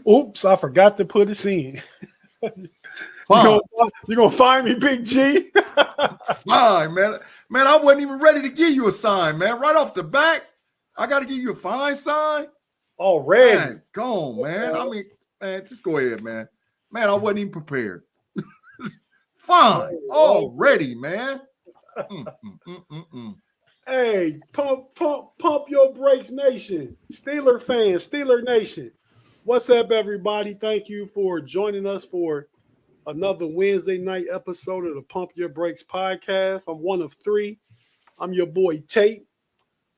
Oops, I forgot to put this in. Fine. You gonna find me, Big G? Fine, man. Man, I wasn't even ready to give you a sign, man. Right off the back, I got to give you a fine sign. Already. Man, go on, man. I mean, man, just go ahead, man. Man, I wasn't even prepared. Fine. Already, man. Hey, pump your brakes, nation. Steeler fans, Steeler Nation. What's up, everybody? Thank you for joining us for another Wednesday night episode of the Pump Your Brakes podcast. I'm one of three. I'm your boy Tate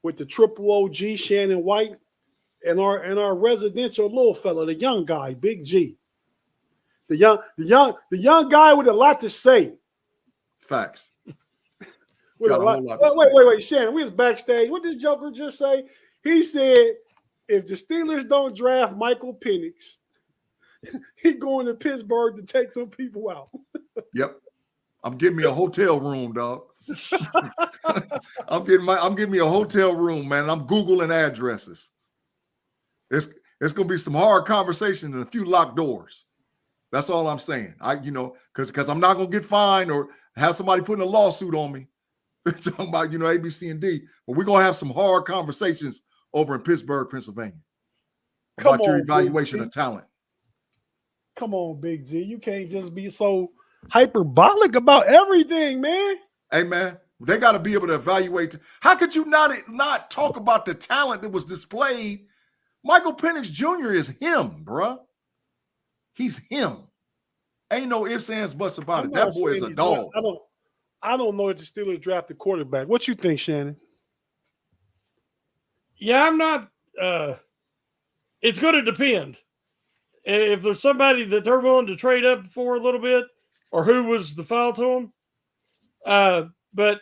with the triple OG Shannon White and our residential little fella, the young guy, Big G. The young guy with a lot to say. Facts. With a lot. Wait, Shannon, we was backstage. What did Joker just say? He said, if the Steelers don't draft Michael Penix, he going to Pittsburgh to take some people out. Yep. I'm getting me a hotel room, dog. I'm getting me a hotel room, man. I'm Googling addresses. It's gonna be some hard conversation and a few locked doors. That's all I'm saying. Because I'm not gonna get fined or have somebody putting a lawsuit on me. Talking about, A, B, C, and D. But we're gonna have some hard conversations over in Pittsburgh, Pennsylvania. About your evaluation of talent. Come on, Big G. You can't just be so hyperbolic about everything, man. Hey, man, they got to be able to evaluate. How could you not talk about the talent that was displayed? Michael Penix Jr. is him, bruh. He's him. Ain't no ifs, ands, buts about it. That boy is a dog. I don't know if the Steelers drafted quarterback. What you think, Shannon? Yeah, I'm not. It's going to depend. If there's somebody that they're willing to trade up for a little bit, or who was the foul to them. But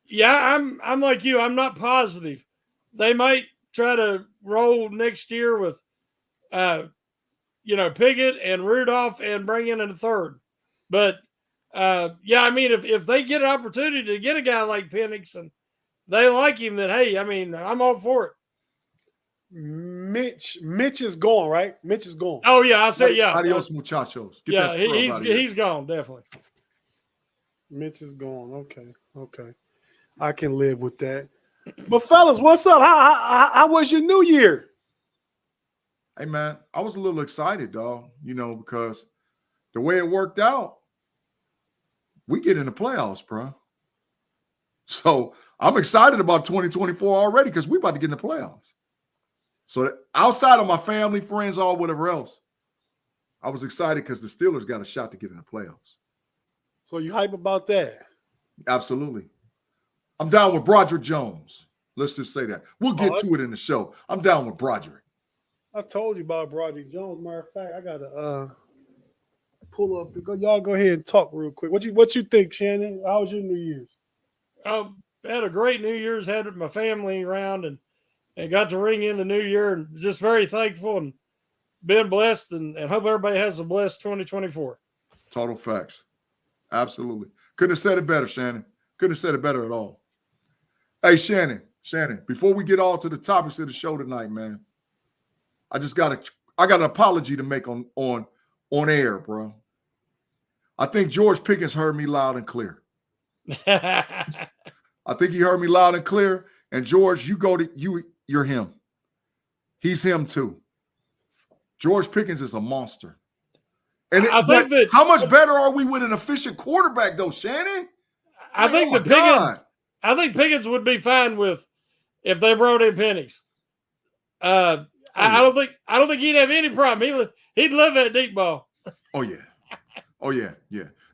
yeah, I'm like you. I'm not positive. They might try to roll next year with, Pickett and Rudolph and bring in a third. But yeah, I mean, if they get an opportunity to get a guy like Penix and they like him, then hey, I mean, I'm all for it. Mitch is gone, right? Mitch is gone. Oh yeah, I said yeah. Adios, muchachos. Yeah, he's gone, definitely. Mitch is gone. Okay. I can live with that. But fellas, what's up? How was your New Year? Hey man, I was a little excited, dog. Because the way it worked out, we get in the playoffs, bro. So I'm excited about 2024 already because we're about to get in the playoffs. So outside of my family, friends, all whatever else, I was excited because the Steelers got a shot to get in the playoffs. So you hype about that? Absolutely. I'm down with Broderick Jones. Let's just say that. We'll get to it in the show. I'm down with Broderick. I told you about Broderick Jones. Matter of fact, I gotta pull up. Y'all go ahead and talk real quick. What you think, Shannon? How was your New Year's? I had a great New Year's. Had my family around and got to ring in the new year, and just very thankful and been blessed, and hope everybody has a blessed 2024. Total facts. Absolutely. Couldn't have said it better, Shannon. Couldn't have said it better at all. Hey, Shannon, before we get all to the topics of the show tonight, man, I got an apology to make on air, bro. I think George Pickens heard me loud and clear. I think he heard me loud and clear. And George, you're him. He's him too. George Pickens is a monster. And how much better are we with an efficient quarterback, though, Shannon? I think Pickens would be fine with if they brought in Penix. I don't think he'd have any problem. He'd love that deep ball. Oh yeah.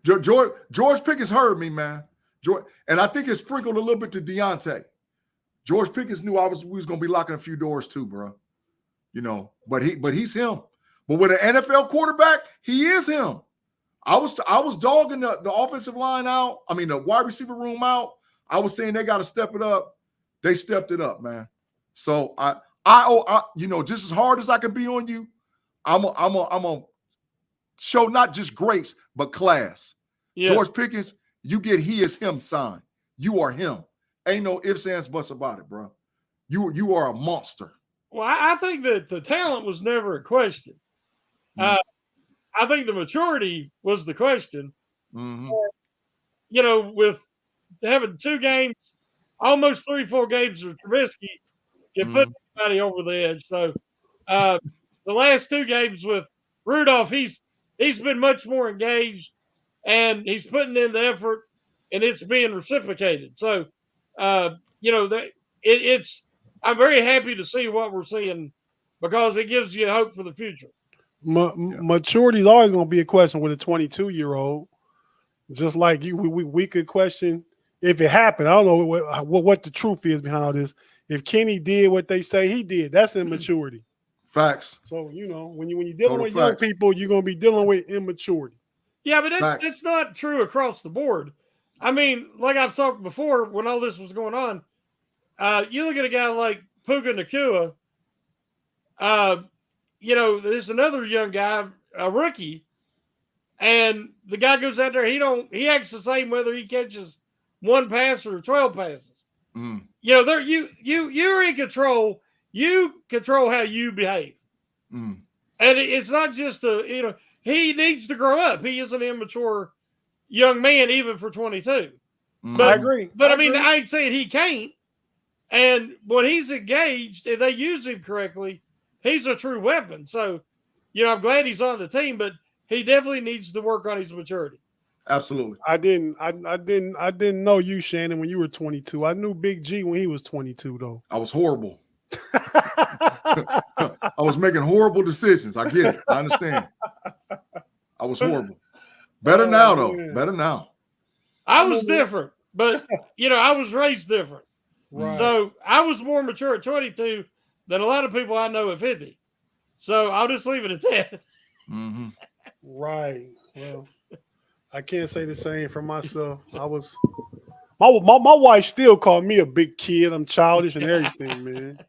George Pickens heard me, man. And I think it sprinkled a little bit to Deontay. George Pickens knew we was gonna be locking a few doors too, bro. But he's him. But with an NFL quarterback, he is him. I was dogging the offensive line out. I mean, the wide receiver room out. I was saying they got to step it up. They stepped it up, man. So I just as hard as I can be on you, I'm a show not just grace but class. Yeah. George Pickens, you get he is him sign. You are him. Ain't no ifs, ands, buts about it, bro. You are a monster. Well, I think that the talent was never a question. I think the maturity was the question. Mm-hmm. With having 2 games, almost 3-4 games of Trubisky can put anybody over the edge. So the last 2 games with Rudolph, he's been much more engaged, and he's putting in the effort, and it's being reciprocated. So it's I'm very happy to see what we're seeing because it gives you hope for the future. Maturity is always going to be a question with a 22-year-old. Just like we could question if it happened. I don't know what the truth is behind all this. If Kenny did what they say he did, that's immaturity. Facts. So when you're dealing with young people, you're going to be dealing with immaturity. Yeah, but that's not true across the board. I mean, like I've talked before, when all this was going on, you look at a guy like Puka Nacua. There's another young guy, a rookie, and the guy goes out there. He acts the same whether he catches 1 pass or 12 passes. You're in control. You control how you behave, and it's not just he needs to grow up. He is an immature young man, even for 22. I agree. But I ain't saying he can't. And when he's engaged, if they use him correctly, he's a true weapon. So, I'm glad he's on the team, but he definitely needs to work on his maturity. Absolutely. I didn't know you, Shannon, when you were 22. I knew Big G when he was 22, though. I was horrible. I was making horrible decisions. I get it. I understand. I was horrible. Better now, though. Man. Better now. I was different, but I was raised different. Right. So I was more mature at 22 than a lot of people I know at 50. So I'll just leave it at that. Mm-hmm. Right. Well, I can't say the same for myself. I was my wife still called me a big kid. I'm childish and everything, man.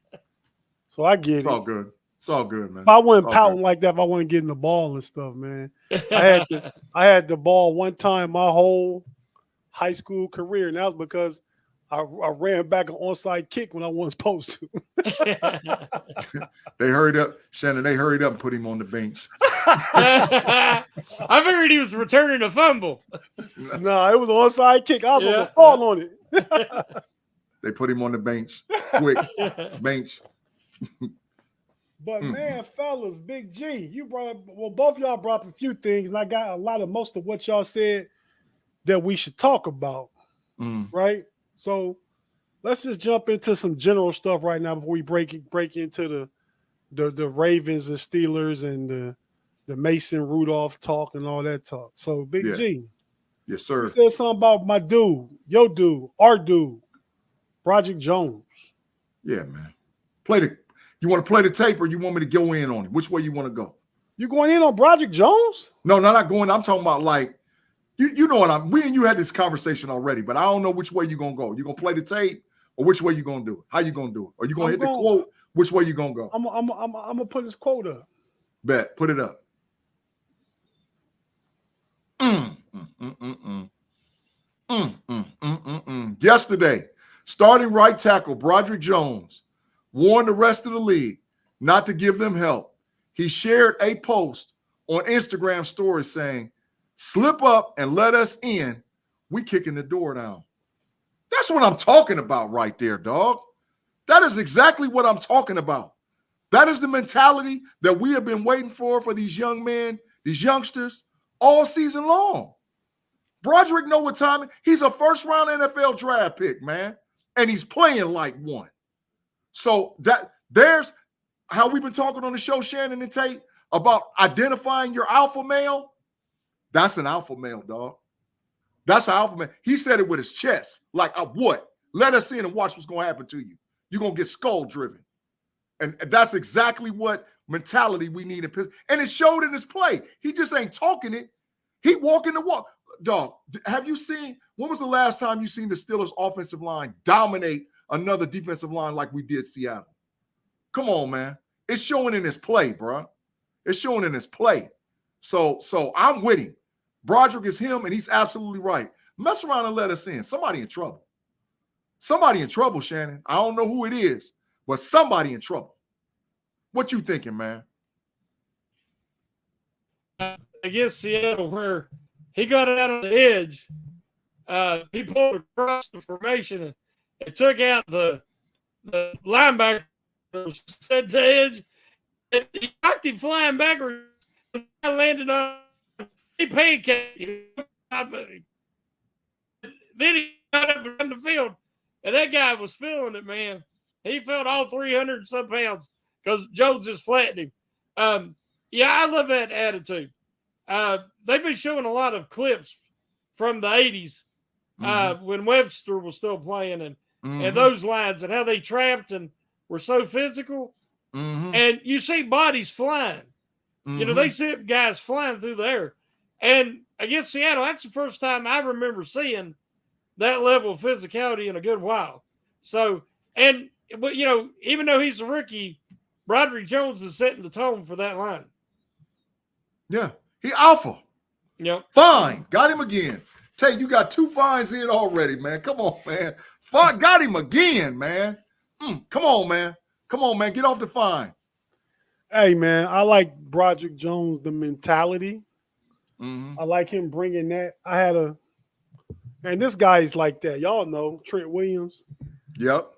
So I get it. It's all good. It's all good, man. If I wasn't pouting like that, if I wasn't getting the ball and stuff, man. I had the ball one time my whole high school career, and that was because I ran back an onside kick when I wasn't supposed to. They hurried up, Shannon. They hurried up and put him on the bench. I figured he was returning a fumble. No, it was an onside kick. I was going to fall on it. They put him on the bench. Quick. Bench. But man, fellas, Big G, you brought up, both of y'all brought up a few things, and I got most of what y'all said that we should talk about. Right? So let's just jump into some general stuff right now before we break into the Ravens and Steelers and the Mason Rudolph talk and all that talk. So Big G. Yes, sir. You said something about my dude, your dude, our dude, Broderick Jones. Yeah, man. You want to play the tape or you want me to go in on it? Which way you want to go? You going in on Broderick Jones? No, not going. I'm talking about like, you know what we and you had this conversation already, but I don't know which way you're going to go. You going to play the tape or which way you going to do it? How you going to do it? Are you going to hit the quote? Which way you going to go? I'm going to put this quote up. Bet. Put it up. Yesterday, starting right tackle Broderick Jones warned the rest of the league not to give them help. He shared a post on Instagram story saying, "Slip up and let us in. We kicking the door down." That's what I'm talking about right there, dog. That is exactly what I'm talking about. That is the mentality that we have been waiting for these young men, these youngsters, all season long. Broderick know what time. He's a first-round NFL draft pick, man, and he's playing like one. So there's how we've been talking on the show, Shannon and Tate, about identifying your alpha male. That's an alpha male, dog. That's an alpha male. He said it with his chest. Like, what? Let us in and watch what's going to happen to you. You're going to get skull-driven. And that's exactly what mentality we need in Pittsburgh. And it showed in his play. He just ain't talking it. He walking the walk. Dog, have you seen, when was the last time you seen the Steelers offensive line dominate another defensive line like we did Seattle? Come on, man. It's showing in his play, bro. It's showing in his play. So I'm with him. Broderick is him, and he's absolutely right. Mess around and let us in. Somebody in trouble. Somebody in trouble, Shannon. I don't know who it is, but somebody in trouble. What you thinking, man? against Seattle where he got out on the edge. He pulled across the formation and took out the linebacker that was set to edge. And he knocked him flying backwards. Landed on. He pancaked him. Then he got up and run the field, and that guy was feeling it, man. He felt all 300 and some pounds because Jones just flattened him. Yeah, I love that attitude. They've been showing a lot of clips from the 80s when Webster was still playing and those lines and how they trapped and were so physical. And you see bodies flying. You know, they see guys flying through the air. And against Seattle, that's the first time I remember seeing that level of physicality in a good while. So, but you know, even though he's a rookie, Broderick Jones is setting the tone for that line. Yeah, he alpha. Yep. Fine, got him again. Tate, you got 2 fines in already, man. Come on, man. Fine, got him again, man. Come on, man. Come on, man. Get off the fine. Hey, man, I like Broderick Jones, the mentality. I like him bringing that. And this guy is like that. Y'all know Trent Williams. Yep.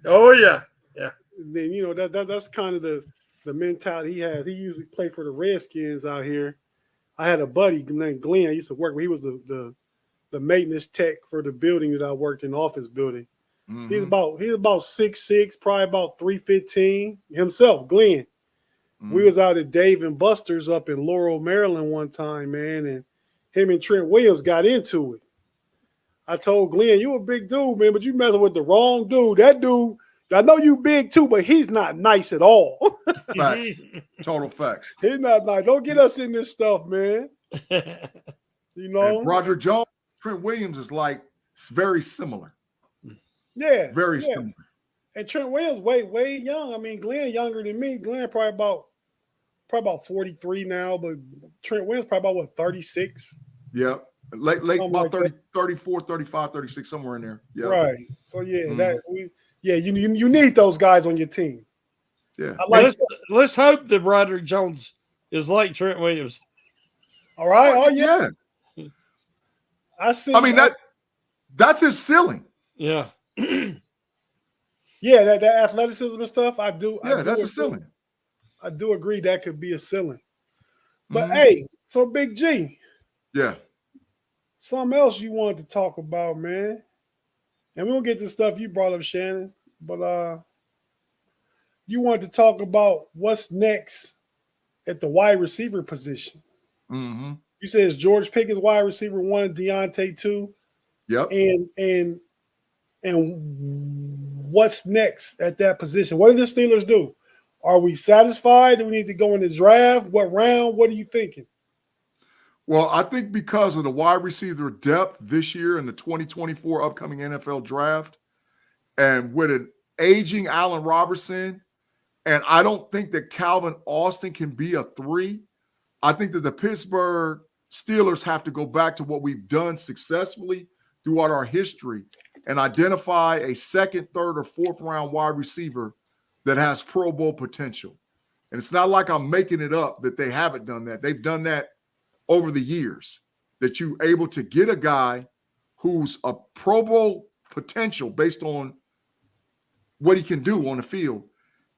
Oh, yeah. Yeah. Then, you know, that's kind of the mentality he has. He usually played for the Redskins out here. I had a buddy named Glenn. I used to work with. He was the maintenance tech for the building that I worked in, the office building. He's about 6'6", probably about 315 himself, Glenn. We was out at Dave and Buster's up in Laurel, Maryland one time, man, and him and Trent Williams got into it. I told Glenn, you a big dude, man, but you messing with the wrong dude. That dude, I know you big too, but he's not nice at all. Facts. Total facts. He's not nice. Don't get us in this stuff, man. You know? And Broderick Jones, Trent Williams is like very similar. Yeah. Very similar. And Trent Williams, way young. I mean, Glenn younger than me. Glenn probably about 43 now, but Trent Williams probably about 36. Yeah. Late about like 30, 34, 35, 36, somewhere in there. Yeah. Right. So you need those guys on your team. Yeah. Let's hope that Broderick Jones is like Trent Williams. All right. Oh yeah. I mean that's his ceiling. Yeah. Yeah, that athleticism and stuff. I do. Yeah, that's a ceiling. I do agree that could be a ceiling. But hey, so Big G. Yeah. Something else you wanted to talk about, man. And we'll get to stuff you brought up, Shannon. But you wanted to talk about what's next at the wide receiver position. You said it's George Pickens wide receiver 1, Deontay 2. Yep. And what's next at that position? What do the Steelers do? Are we satisfied? Do we need to go in the draft? What round? What are you thinking? Well, I think because of the wide receiver depth this year in the 2024 upcoming NFL draft, and with an aging Allen Robinson, and I don't think that Calvin Austin can be a 3. I think that the Pittsburgh Steelers have to go back to what we've done successfully throughout our history and identify a 2nd, 3rd, or 4th round wide receiver that has Pro Bowl potential. And it's not like I'm making it up that they haven't done that. They've done that over the years, that you're able to get a guy who's a Pro Bowl potential based on what he can do on the field,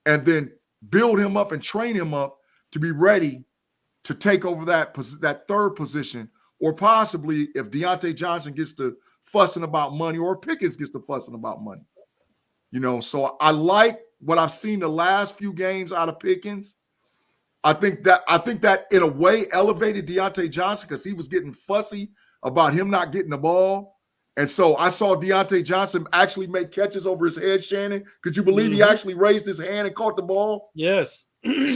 and then build him up and train him up to be ready to take over that 3rd position, or possibly if Deontay Johnson gets to fussing about money, or Pickens gets to fussing about money. You know, so I like what I've seen the last few games out of Pickens. I think that in a way elevated Deontay Johnson because he was getting fussy about him not getting the ball. And so I saw Deontay Johnson actually make catches over his head, Shannon. Could you believe he actually raised his hand and caught the ball? Yes.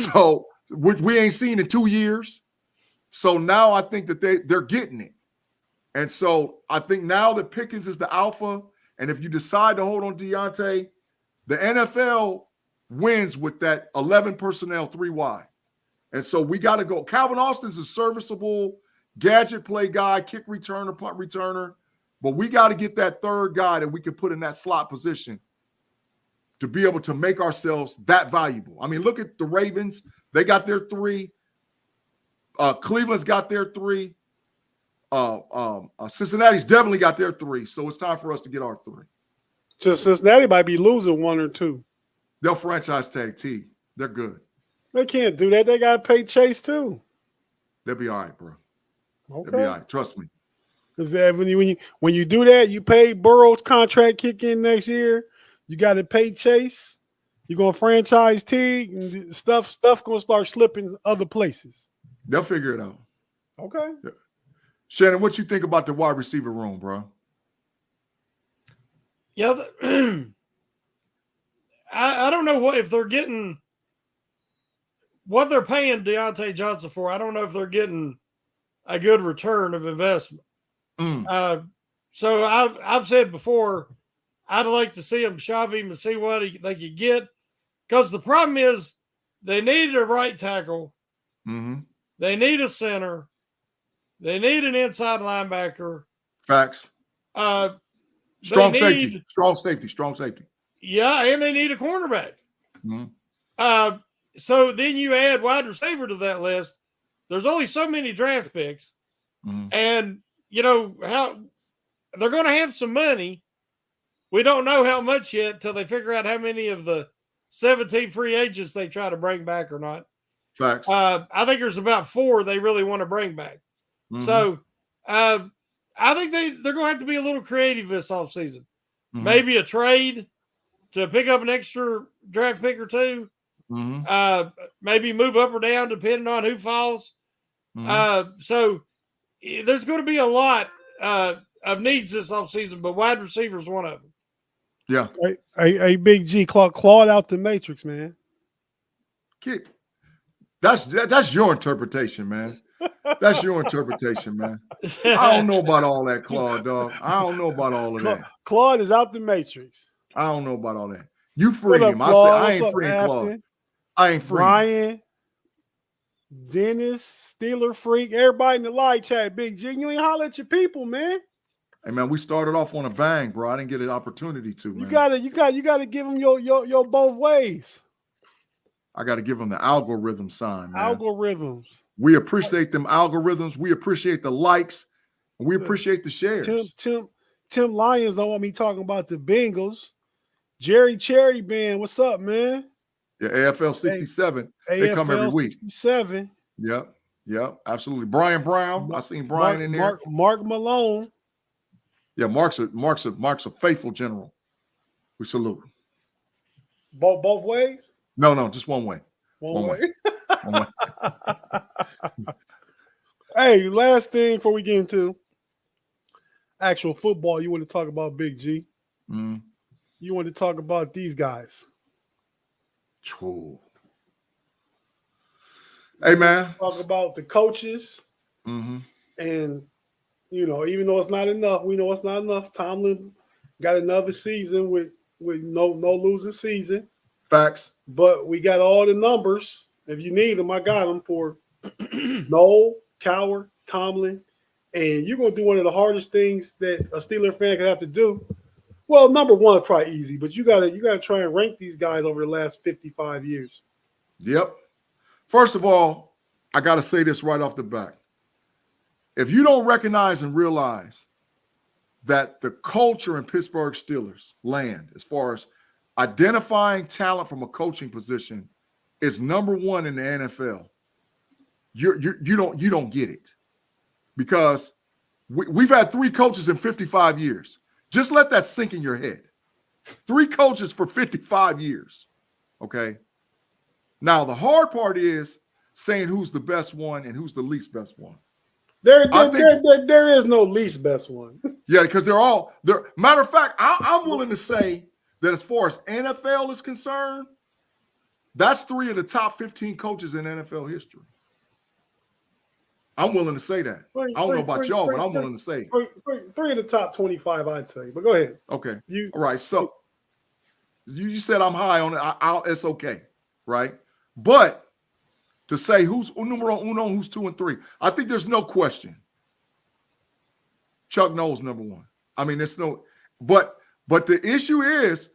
So, which we ain't seen in 2 years. So now I think that they're getting it. And so I think now that Pickens is the alpha, and if you decide to hold on Deontay, the NFL wins with that 11 personnel 3 wide. And so we got to go. Calvin Austin's a serviceable gadget play guy, kick returner, punt returner. But we got to get that 3rd guy that we can put in that slot position to be able to make ourselves that valuable. I mean, look at the Ravens. They got their 3. Cleveland's got their 3. Cincinnati's definitely got their 3. So it's time for us to get our 3. So Cincinnati might be losing 1 or 2. They'll franchise tag T. They're good. They can't do that. They got to pay Chase too. They'll be all right, bro. Okay. They'll be all right. Trust me. Because when you do that, you pay Burrow's contract kick in next year. You got to pay Chase. You're gonna franchise T, and stuff gonna start slipping other places. They'll figure it out. Okay. Yeah. Shannon, what you think about the wide receiver room, bro? Yeah, I don't know if they're getting what they're paying Deontay Johnson for. I don't know if they're getting a good return of investment. So I've said before, I'd like to see them shove him and see what they could get. Because the problem is they need a right tackle. Mm-hmm. They need a center. They need an inside linebacker. Facts. Strong safety. Yeah, and they need a cornerback. Mm-hmm. So then you add wide receiver to that list. There's only so many draft picks. Mm-hmm. And, how they're going to have some money. We don't know how much yet till they figure out how many of the 17 free agents they try to bring back or not. Facts. I think there's about 4 they really want to bring back. Mm-hmm. So I think they're going to have to be a little creative this offseason. Mm-hmm. Maybe a trade to pick up an extra draft pick or 2. Mm-hmm. Maybe move up or down depending on who falls. Mm-hmm. So there's going to be a lot of needs this offseason, but wide receiver is one of them. Yeah. Hey, Big G, clawed out the Matrix, man. Kid, that's your interpretation, man. That's your interpretation, man. I don't know about all that, Claude, dog. I don't know about all of that. Claude is out the Matrix. I don't know about all that. You free him. I ain't freeing Claude. I ain't free. Brian, Dennis, Steeler Freak, everybody in the live chat, Big G. You ain't holler at your people, man. Hey man, we started off on a bang, bro. I didn't get an opportunity to, man. You gotta give them your both ways. I gotta give them the algorithm sign, man. Algorithms. We appreciate them algorithms. We appreciate the likes. And we appreciate the shares. Tim Lyons don't want me talking about the Bengals. Jerry Cherry Band, what's up, man? Yeah, AFL 67. They come every week. 67. Yep, absolutely. Brian Brown. I seen Brian in there. Mark Malone. Yeah, Mark's a faithful general. We salute. Both ways? No, just one way. One way. One way. Hey, last thing before we get into actual football, you want to talk about Big G? Mm. You want to talk about these guys? True. Hey, man. Talk about the coaches. Mm-hmm. And, even though it's not enough, we know it's not enough. Tomlin got another season with no losing season. Facts. But we got all the numbers. If you need them, I got them for Noel, Cowher, Tomlin. And you're going to do one of the hardest things that a Steeler fan could have to do. Well, number one is probably easy, but you gotta try and rank these guys over the last 55 years. Yep. First of all, I got to say this right off the bat. If you don't recognize and realize that the culture in Pittsburgh Steelers land, as far as identifying talent from a coaching position, is number one in the NFL, you don't get it. Because we've had 3 coaches in 55 years. Just let that sink in your head. 3 coaches for 55 years. Okay. Now, the hard part is saying who's the best one and who's the least best one. There is no least best one. Yeah, because they're all there. Matter of fact, I'm willing to say that as far as NFL is concerned, that's 3 of the top 15 coaches in NFL history. I'm willing to say that. I don't know about y'all, but I'm willing to say it. 3 of the top 25, I'd say. But go ahead. Okay. All right. So you said I'm high on it. It's okay, right? But to say who's numero uno, who's 2 and 3, I think there's no question. Chuck Noll's number 1. I mean, there's no. But the issue is,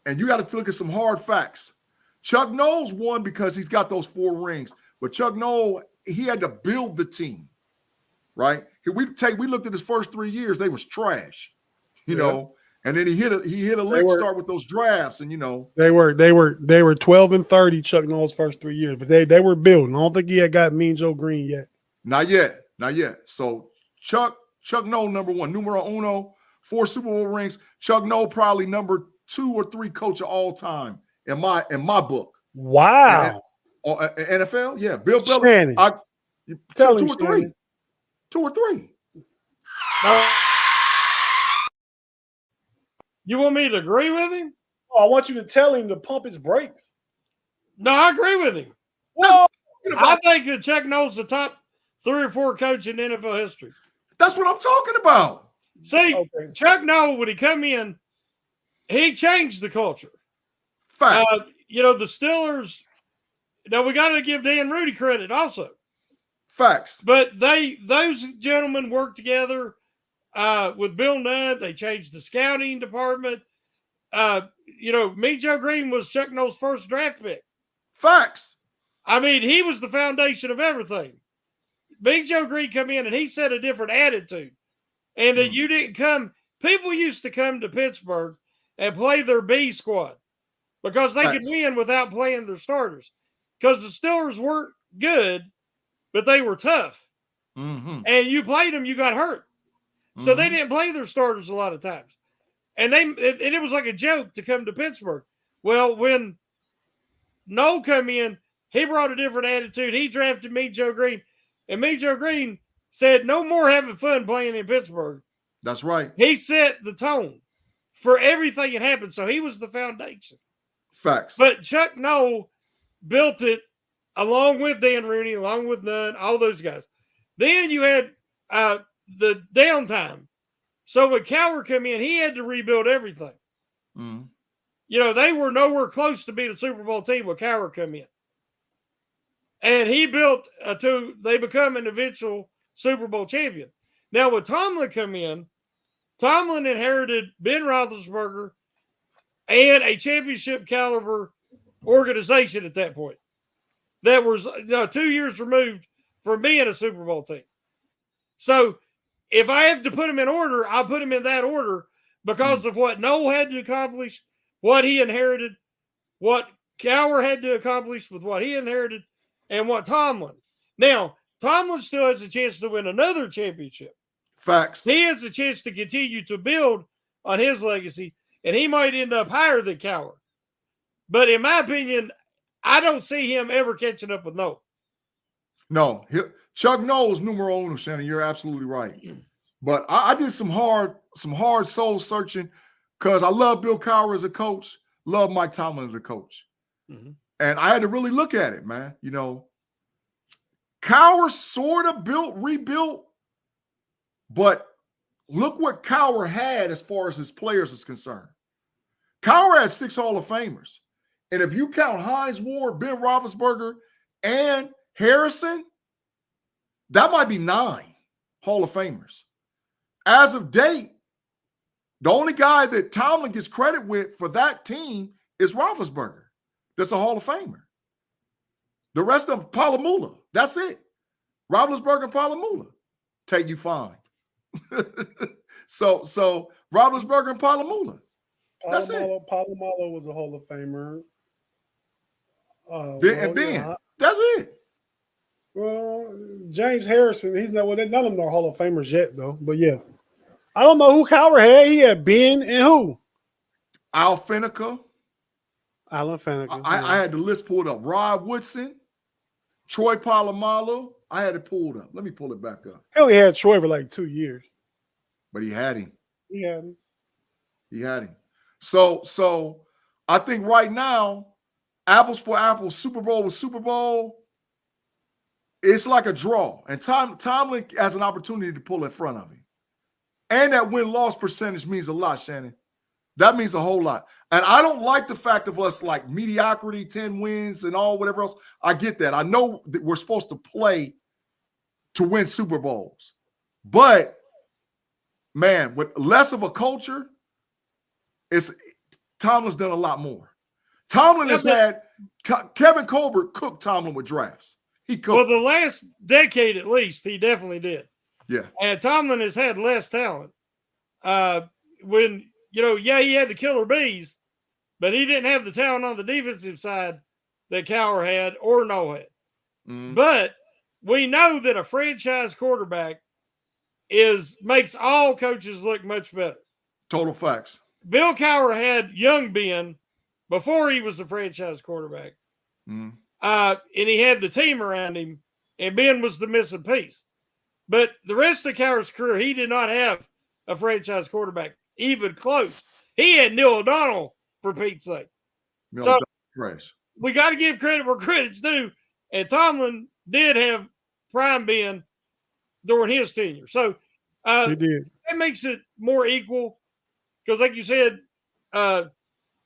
and you got to look at some hard facts. Chuck Knowles won because he's got those 4 rings. But Chuck Knowles, he had to build the team, right? We looked at his first 3 years; they was trash, you know. And then he hit a lick start with those drafts, and they were 12-30 Chuck Knowles' first 3 years, but they were building. I don't think he had got Mean Joe Green yet. Not yet. So Chuck Knowles, number 1, numero uno, 4 Super Bowl rings. Chuck Knowles probably number 2 or 3 coach of all time in my book. Wow. NFL, yeah. Bill Shannon. Belichick. 2 or 3. 2 or 3. You want me to agree with him? Oh, I want you to tell him to pump his brakes. No, I agree with him. Well, I think that Chuck Knowles is the top 3 or 4 coach in NFL history. That's what I'm talking about. See, Chuck Knowles, when he come in, he changed the culture. Fact. The Steelers. Now we got to give Dan Rudy credit also. Facts. But those gentlemen worked together with Bill Nunn. They changed the scouting department. Mean Joe Green was Chuck Knowles' first draft pick. Facts. I mean, he was the foundation of everything. Mean Joe Green come in and he set a different attitude. And that you didn't come. People used to come to Pittsburgh and play their B squad because they could win without playing their starters. Because the Steelers weren't good, but they were tough. Mm-hmm. And you played them, you got hurt. So they didn't play their starters a lot of times. And it was like a joke to come to Pittsburgh. Well, when Noel come in, he brought a different attitude. He drafted Mean Joe Green. And Mean Joe Green said, no more having fun playing in Pittsburgh. That's right. He set the tone for everything that happened. So he was the foundation. Facts. But Chuck Knowles built it along with Dan Rooney, along with Nunn, all those guys. Then you had the downtime. So when Cowher come in, he had to rebuild everything. Mm-hmm. They were nowhere close to being a Super Bowl team when Cowher come in. And he built they become an eventual Super Bowl champion. Now, when Tomlin come in, Tomlin inherited Ben Roethlisberger and a championship caliber organization at that point that was 2 years removed from being a Super Bowl team. So if I have to put him in order, I'll put him in that order because of what Noel had to accomplish, what he inherited, what Cowher had to accomplish with what he inherited, and what Tomlin. Now, Tomlin still has a chance to win another championship. Facts. He has a chance to continue to build on his legacy, and he might end up higher than Cowher. But in my opinion, I don't see him ever catching up with Noel. No, Chuck Knowles, numero uno, Shannon. You're absolutely right. But I did some hard soul searching because I love Bill Cowher as a coach, love Mike Tomlin as a coach. Mm-hmm. And I had to really look at it, man. Cowher sort of rebuilt, but look what Cowher had as far as his players is concerned. Cowher had 6 Hall of Famers. And if you count Hines Ward, Ben Roethlisberger, and Harrison, that might be 9 Hall of Famers. As of date, the only guy that Tomlin gets credit with for that team is Roethlisberger. That's a Hall of Famer. The rest of them, Palomula. That's it. Roethlisberger and Palomula. Tate, you fine. So Roethlisberger and Palomula. That's it. Palomalo was a Hall of Famer. Ben. Yeah. That's it. Well, James Harrison, none of them are Hall of Famers yet, though. But yeah, I don't know who Cowher had. He had Ben and who? Al Fenneca. Alan Fenneca. I had the list pulled up. Rod Woodson, Troy Polamalu. I had it pulled up. Let me pull it back up. He only had Troy for like 2 years. But he had him. He had him. So I think right now, apples for apples, Super Bowl with Super Bowl, it's like a draw. And Tomlin has an opportunity to pull in front of him. And that win-loss percentage means a lot, Shannon. That means a whole lot. And I don't like the fact of us like mediocrity, 10 wins and all whatever else. I get that. I know that we're supposed to play to win Super Bowls. But, man, with less of a culture, Tomlin's done a lot more. Tomlin has had Kevin Colbert cooked Tomlin with drafts. He cooked. Well, the last decade at least, he definitely did. Yeah. And Tomlin has had less talent. When, he had the killer bees, but he didn't have the talent on the defensive side that Cowher had or Noah had. Mm-hmm. But we know that a franchise quarterback makes all coaches look much better. Total facts. Bill Cowher had young Ben before he was the franchise quarterback. Mm-hmm. And he had the team around him, and Ben was the missing piece. But the rest of Cowher's career, he did not have a franchise quarterback, even close. He had Neil O'Donnell, for Pete's sake. So we got to give credit where credit's due. And Tomlin did have prime Ben during his tenure. So he did. That makes it more equal because, like you said, Cowher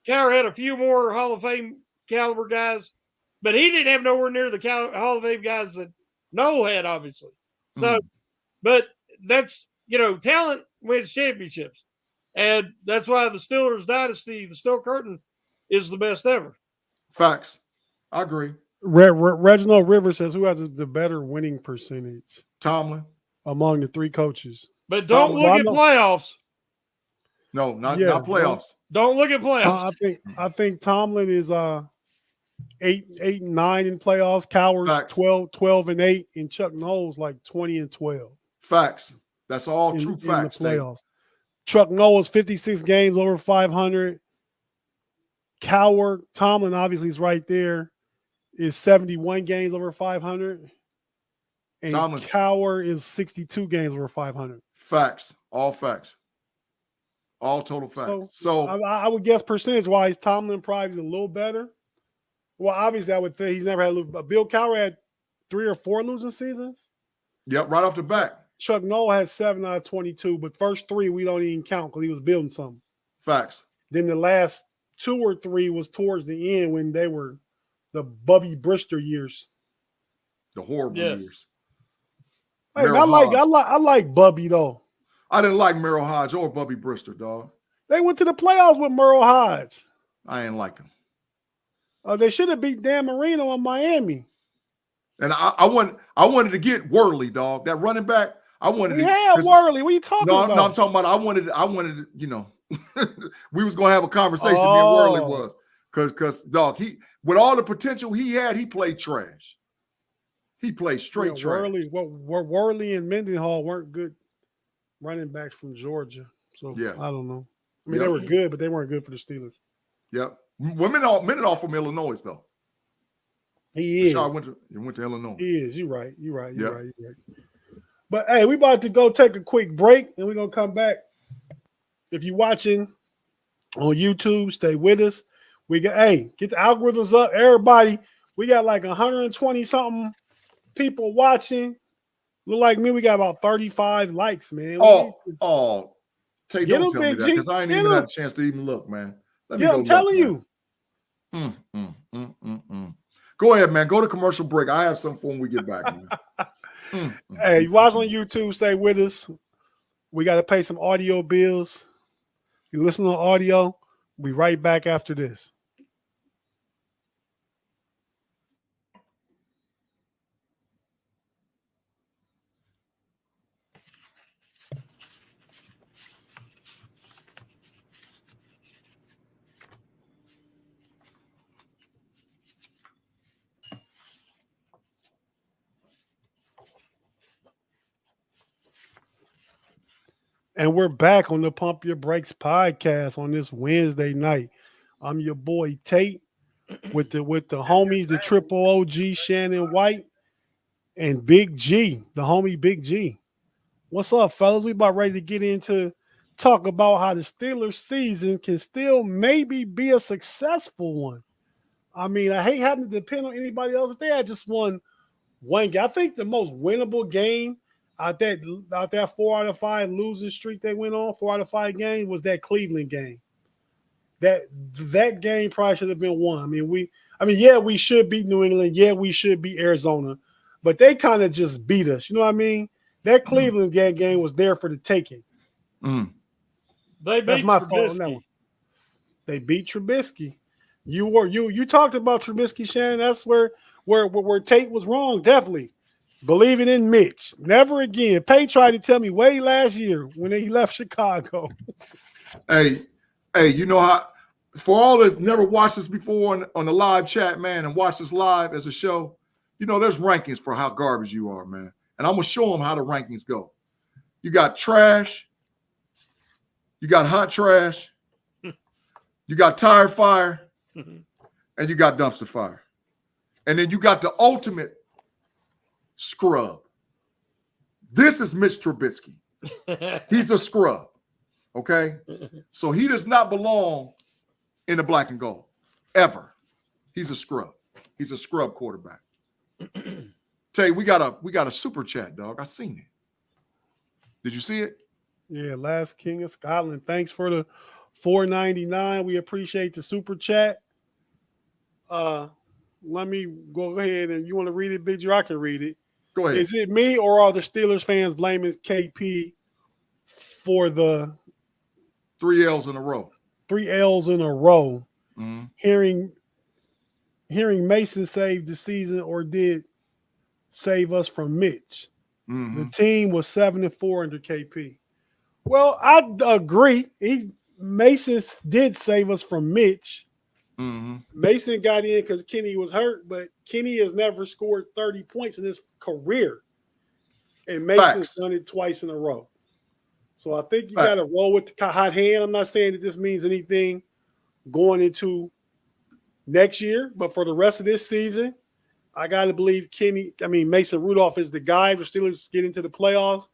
had a few more Hall of Fame caliber guys, but he didn't have nowhere near the Hall of Fame guys that Noel had, obviously. So, but that's, talent wins championships. And that's why the Steelers dynasty, the Steel Curtain, is the best ever. Facts. I agree. Reginald Rivers says, who has the better winning percentage? Tomlin. Among the three coaches. But don't look at playoffs. No, not playoffs. Don't look at playoffs. I think Tomlin is 8-9 in playoffs. Cowher's 12-8, and Chuck Knowles like 20-12. Facts. That's all true facts. In the playoffs. Chuck Knowles 56 games over 500. Tomlin obviously is right there. Is 71 games over 500. And Cowher is 62 games over 500. Facts. All facts. All total facts. So I would guess percentage-wise, Tomlin probably is a little better. Well, obviously, I would think he's never had Bill Cowher had 3 or 4 losing seasons. Yep, right off the bat. Chuck Noll had 7 out of 22, but first 3 we don't even count because he was building something. Facts. Then the last 2 or 3 was towards the end when they were the Bubby Brister years. The horrible years. Hey, I like Bubby though. I didn't like Merrill Hodge or Bubby Brister, dog. They went to the playoffs with Merrill Hodge. I ain't like him. They should have beat Dan Marino in Miami. And I wanted to get Worley, dog. That running back. We had Worley. What are you talking about? No, I'm talking about I wanted we was gonna have a conversation. Me and Worley was because dog, he with all the potential he had, he played trash. He played straight trash. Worley and Mendenhall weren't good running backs from Georgia. So I don't know. I mean, they were good, but they weren't good for the Steelers. Yep. Mendenhall from Illinois, though. He is. He went to Illinois. He is. You're right. You're right. But hey, we about to go take a quick break, and we're gonna come back. If you're watching on YouTube, stay with us. We get the algorithms up, everybody. We got like 120 something people watching. Look like me, we got about 35 likes, man. Tate, don't tell me that because I ain't even had a chance to even look, man. I'm telling you. Go ahead, man. Go to commercial break. I have some for when we get back, man. Hey, you watch on YouTube, stay with us. We got to pay some audio bills. You listen to audio. We'll be right back after this. And we're back on the Pump Your Brakes podcast on this Wednesday night. I'm your boy Tate with the homies, the triple OG Shannon White and Big G, the homie Big G. What's up, fellas? We about ready to get into talk about how the Steelers season can still maybe be a successful one. I mean, I hate having to depend on anybody else. If they had just won one game, I think the most winnable game out that 4 out of 5 losing streak they went on, 4 out of 5 games, was that Cleveland game. That game probably should have been won. We should beat New England. Yeah, we should beat Arizona, but they kind of just beat us. You know what I mean? That Cleveland game was there for the taking. They beat Trubisky. They beat Trubisky. You talked about Trubisky, Shannon. That's where Tate was wrong. Definitely believing in Mitch. Never again. Pay tried to tell me way last year when he left Chicago. Hey, you know how, for all that never watched this before on the live chat, man, and watched this live as a show, you know, there's rankings for how garbage you are, man. And I'm going to show them how the rankings go. You got trash. You got hot trash. You got tire fire. And you got dumpster fire. And then you got the ultimate scrub. This is Mitch Trubisky. He's a scrub. Okay? So he does not belong in the black and gold. Ever. He's a scrub. He's a scrub quarterback. Tate, we got a super chat, dog. I seen it. Did you see it? Yeah, Last King of Scotland. Thanks for the $4.99. We appreciate the super chat. Let me go ahead, and you want to read it, Big Joe? I can read it. Go ahead. Is it me, or are the Steelers fans blaming KP for the 3 L's in a row? 3 L's in a row? Mm-hmm. Hearing Mason save the season, or did save us from Mitch? Mm-hmm. The team was 7-4 under KP. Well, I agree. Mason did save us from Mitch. Mm-hmm. Mason got in because Kenny was hurt, but Kenny has never scored 30 points in his career. And Mason's done it twice in a row. So I think you got to roll with the hot hand. I'm not saying that this means anything going into next year, but for the rest of this season, I got to believe Mason Rudolph is the guy. If the Steelers get into the playoffs,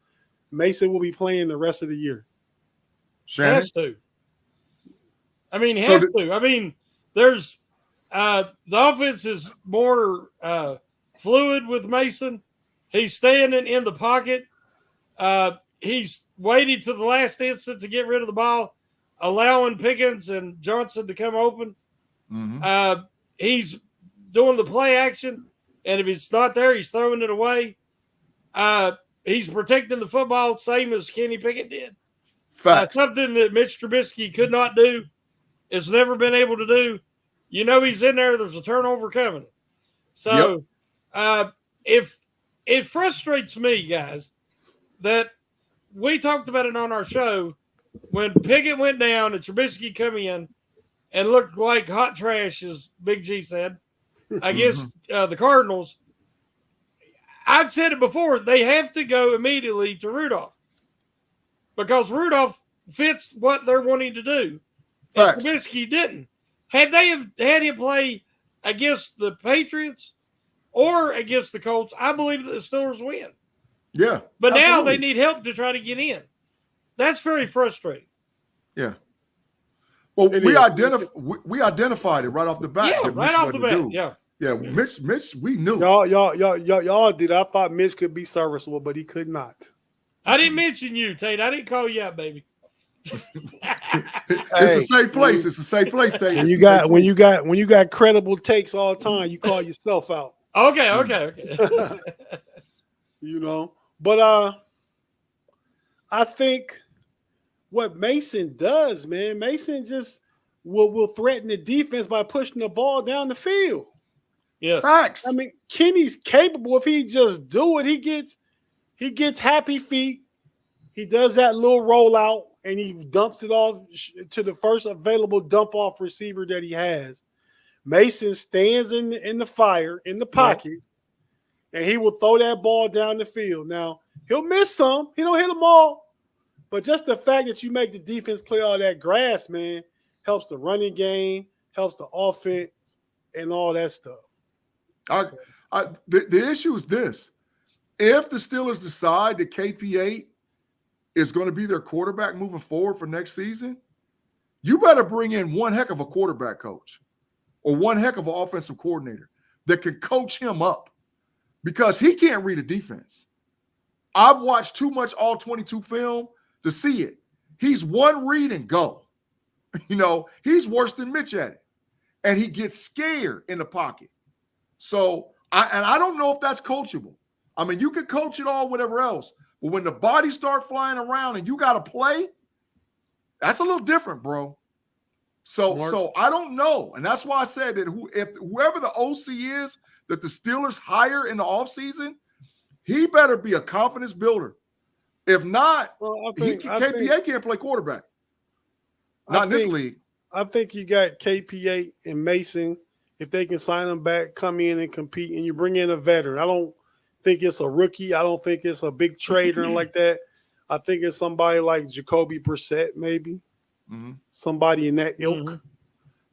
Mason will be playing the rest of the year. Shannon? Has to. Has to. There's the offense is more fluid with Mason. He's standing in the pocket. He's waiting to the last instant to get rid of the ball, allowing Pickens and Johnson to come open. Mm-hmm. He's doing the play action, and if it's not there, he's throwing it away. He's protecting the football, same as Kenny Pickett did. Something that Mitch Trubisky could not do, has never been able to do. You know he's in there. There's a turnover coming. So if it frustrates me, guys, that we talked about it on our show when Pickett went down and Trubisky come in and looked like hot trash, as Big G said, against the Cardinals. I'd said it before. They have to go immediately to Rudolph because Rudolph fits what they're wanting to do. And Trubisky didn't. Had they had him play against the Patriots or against the Colts, I believe that the Steelers win. Yeah. But now they need help to try to get in. That's very frustrating. Yeah. Well, we identified it right off the bat. Yeah, right off the bat. Yeah. Yeah, Mitch, we knew. Y'all did. I thought Mitch could be serviceable, but he could not. I didn't mention you, Tate. I didn't call you out, baby. It's a safe place. It's a safe place, Tate. When you got credible takes all the time, you call yourself out. Okay. But I think what Mason does, man, Mason just will threaten the defense by pushing the ball down the field. Yeah, facts. Kenny's capable if he just do it. He gets happy feet. He does that little rollout and he dumps it off to the first available dump off receiver that he has. Mason stands in the fire in the pocket, and he will throw that ball down the field. Now he'll miss some. He don't hit them all, but just the fact that you make the defense play all that grass, man, helps the running game, helps the offense, and all that stuff. The issue is this. If the Steelers decide that KP8 is going to be their quarterback moving forward for next season, you better bring in one heck of a quarterback coach or one heck of an offensive coordinator that can coach him up because he can't read a defense. I've watched too much all 22 film to see it. He's one read and go. He's worse than Mitch at it. And he gets scared in the pocket. So, I don't know if that's coachable. You can coach it all, whatever else. But when the bodies start flying around and you got to play, that's a little different, bro. So I don't know. And that's why I said that whoever the OC is that the Steelers hire in the offseason, he better be a confidence builder. If not, KPA can't play quarterback. Not in this league. I think you got KPA and Mason. If they can sign them back, come in and compete, and you bring in a veteran. I don't think it's a rookie. I don't think it's a big trade or like that. I think it's somebody like Jacoby Brissett, maybe. Mm-hmm. Somebody in that ilk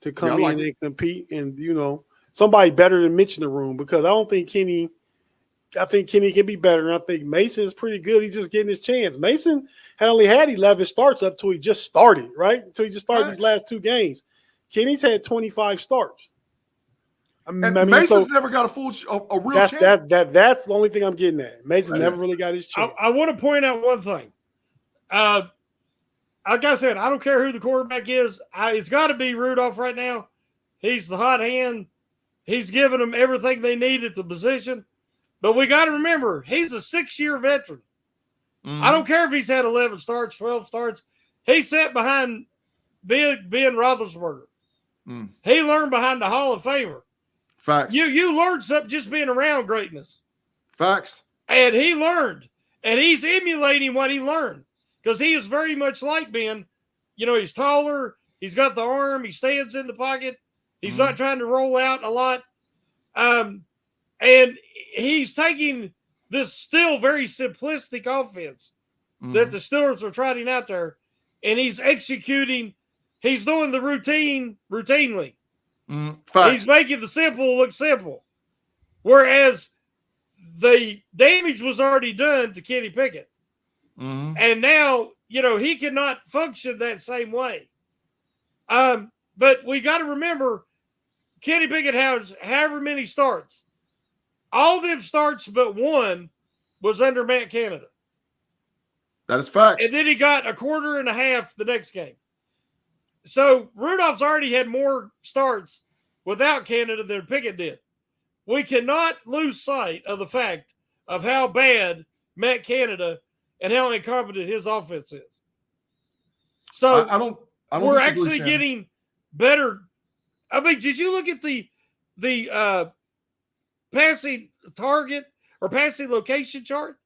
to come in and compete, and somebody better than Mitch in the room, because I think Kenny can be better, and I think Mason is pretty good. He's just getting his chance. Mason only had 11 starts up till he just started, right? Until he just started these last 2 games. Kenny's had 25 starts. Mason's never got a real chance. That's the only thing I'm getting at. Mason's never really got his chance. I want to point out one thing. Like I said, I don't care who the quarterback is. It's got to be Rudolph right now. He's the hot hand. He's giving them everything they need at the position. But we got to remember, he's a 6-year veteran. Mm-hmm. I don't care if he's had 11 starts, 12 starts. He sat behind Ben Roethlisberger. Mm. He learned behind the Hall of Famer. Facts. You learned something just being around greatness. Facts. And he learned. And he's emulating what he learned. Because he is very much like Ben. He's taller. He's got the arm. He stands in the pocket. He's not trying to roll out a lot. And he's taking this still very simplistic offense that the Steelers are trotting out there, and he's executing. He's doing the routinely. He's making the simple look simple. Whereas the damage was already done to Kenny Pickett. Mm-hmm. And now, he cannot function that same way. But we got to remember, Kenny Pickett has however many starts. All them starts but one was under Matt Canada. That is facts. And then he got a quarter and a half the next game. So Rudolph's already had more starts without Canada than Pickett did. We cannot lose sight of the fact of how bad Matt Canada and how incompetent his offense is. So I don't we're actually getting better. I mean, did you look at the passing target or passing location chart?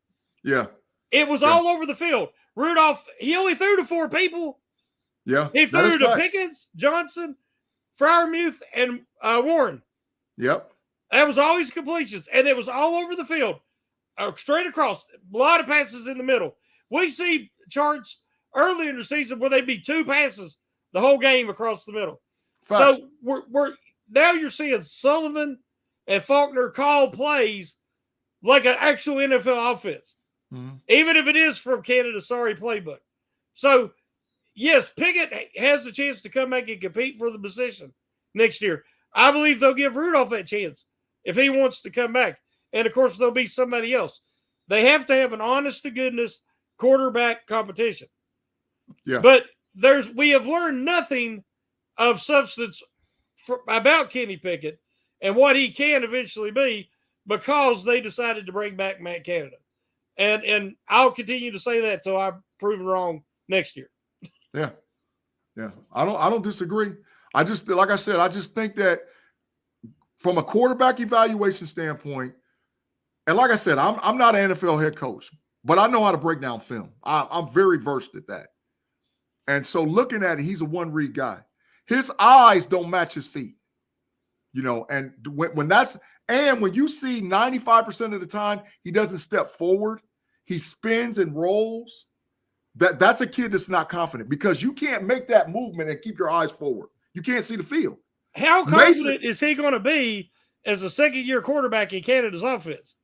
Yeah. It was all over the field. Rudolph, he only threw to 4 people. Yeah. He threw to Pickens, Johnson, Freiermuth, and Warren. Yep. That was always completions, and it was all over the field, straight across. A lot of passes in the middle. We see charts early in the season where they'd be 2 passes the whole game across the middle. Facts. So we're now you're seeing Sullivan and Faulkner call plays like an actual NFL offense, even if it is from Canada's sorry playbook. So, yes, Pickett has a chance to come back and compete for the position next year. I believe they'll give Rudolph that chance if he wants to come back. And, of course, there'll be somebody else. They have to have an honest-to-goodness quarterback competition. Yeah. But we have learned nothing of substance about Kenny Pickett and what he can eventually be because they decided to bring back Matt Canada. And I'll continue to say that till I'm proven wrong next year. Yeah. Yeah. I don't disagree. I just think that from a quarterback evaluation standpoint, and like I said, I'm not an NFL head coach, but I know how to break down film. I'm very versed at that. And so looking at it, he's a one-read guy. His eyes don't match his feet. And when you see 95% of the time he doesn't step forward, he spins and rolls. That's a kid that's not confident because you can't make that movement and keep your eyes forward. You can't see the field. How confident is he going to be as a second-year quarterback in Canada's offense?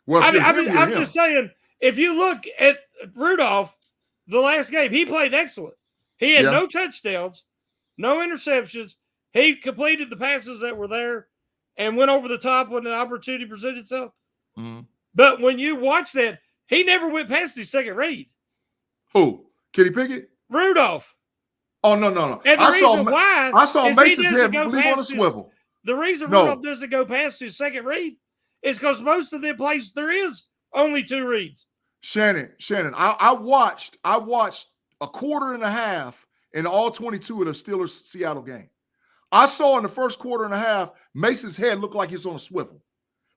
Well, I'm just saying, if you look at Rudolph, the last game, he played excellent. He had no touchdowns, no interceptions. He completed the passes that were there and went over the top when the opportunity presented itself. Mm-hmm. But when you watch that, he never went past his second read. Who? Kenny Pickett? Rudolph. Oh, no. And the reason why I saw Mason's head leave on a swivel. The reason Rudolph doesn't go past his second read is because most of the places there is only 2 reads. Shannon, I watched a quarter and a half, in all 22 of the Steelers-Seattle game. I saw in the first quarter and a half, Mason's head looked like it's on a swivel.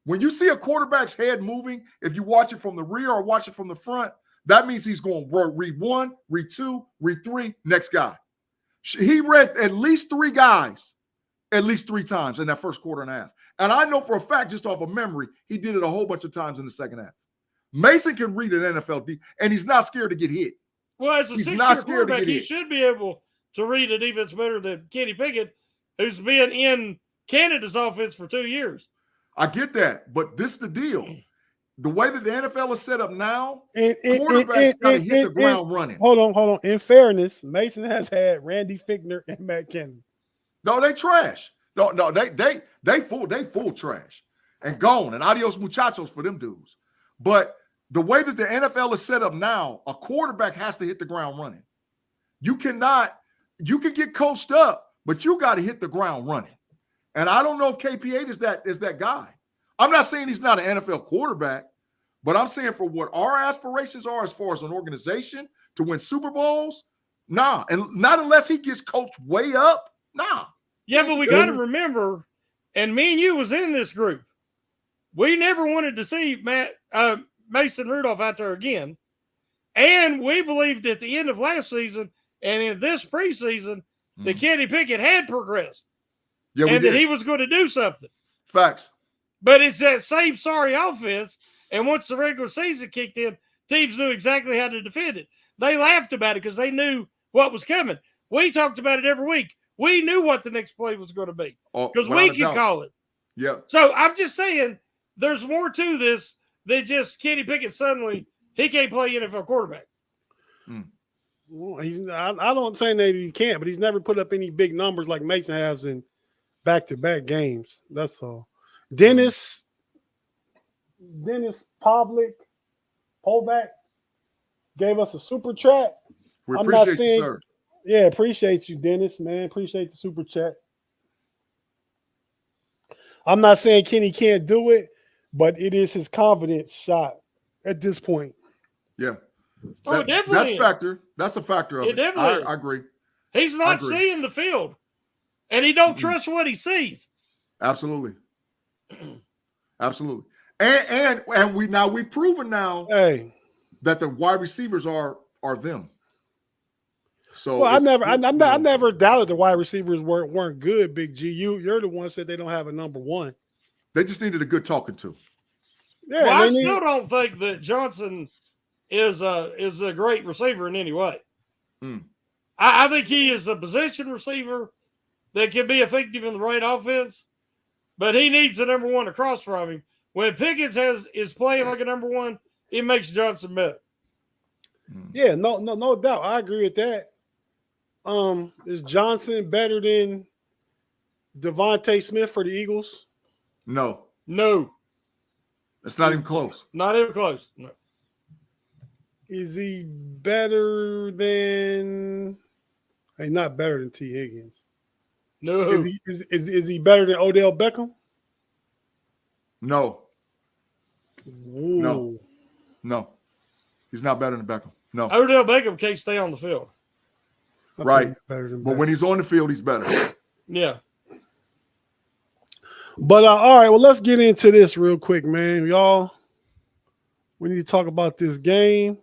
When you see a quarterback's head moving, if you watch it from the rear or watch it from the front, that means he's going to read 1, read 2, read 3, next guy. He read at least 3 guys at least 3 times in that first quarter and a half. And I know for a fact, just off of memory, he did it a whole bunch of times in the second half. Mason can read an NFL D, and he's not scared to get hit. Well, as a 6-year quarterback, he should be able to read a defense better than Kenny Pickett, who's been in Canada's offense for 2 years. I get that, but this is the deal. The way that the NFL is set up now, quarterbacks got to hit the ground running. Hold on. In fairness, Mason has had Randy Fichtner and Matt Kennedy. No, they trash. No, they full trash and gone and adios muchachos for them dudes. But the way that the NFL is set up now, a quarterback has to hit the ground running. You can get coached up, but you got to hit the ground running. And I don't know if KP8 is that guy. I'm not saying he's not an NFL quarterback, but I'm saying for what our aspirations are as far as an organization to win Super Bowls, nah. And not unless he gets coached way up, nah. Yeah, but we got to remember, and me and you was in this group. We never wanted to see Mason Rudolph out there again. And we believed at the end of last season and in this preseason that Kenny Pickett had progressed. Yeah, and that he was going to do something. Facts. But it's that same sorry offense. And once the regular season kicked in, teams knew exactly how to defend it. They laughed about it because they knew what was coming. We talked about it every week. We knew what the next play was going to be because we could call it. Yeah. So I'm just saying there's more to this than just Kenny Pickett suddenly he can't play NFL quarterback. Well, I don't say that he can't, but he's never put up any big numbers like Mason has in back-to-back games. That's all. Dennis Povak gave us a super chat. We appreciate you, sir. Yeah, appreciate you, Dennis, man. Appreciate the super chat. I'm not saying Kenny can't do it, but it is his confidence shot at this point. Yeah. Definitely. That's a factor of it. Definitely I agree. He's not seeing the field, and he don't trust what he sees. Absolutely. Absolutely. And we've proven now that the wide receivers are them. So well, I never doubted the wide receivers weren't good, Big G. You're the one said they don't have a number one. They just needed a good talking to. Yeah, well, I still don't think that Johnson is a great receiver in any way. I think he is a position receiver that can be effective in the right offense, but he needs a number one across from him. When Pickens is playing like a number one, it makes Johnson better. Yeah, no doubt. I agree with that. Is Johnson better than Devontae Smith for the Eagles? No. It's not even close. Not even close. No. Is he better than? Hey, not better than T. Higgins. No. Is he better than Odell Beckham? No. Ooh. No. He's not better than Beckham. No. Odell Beckham can't stay on the field. Right. But when he's on the field, he's better. Yeah. But all right, well, let's get into this real quick, man. Y'all, we need to talk about this game.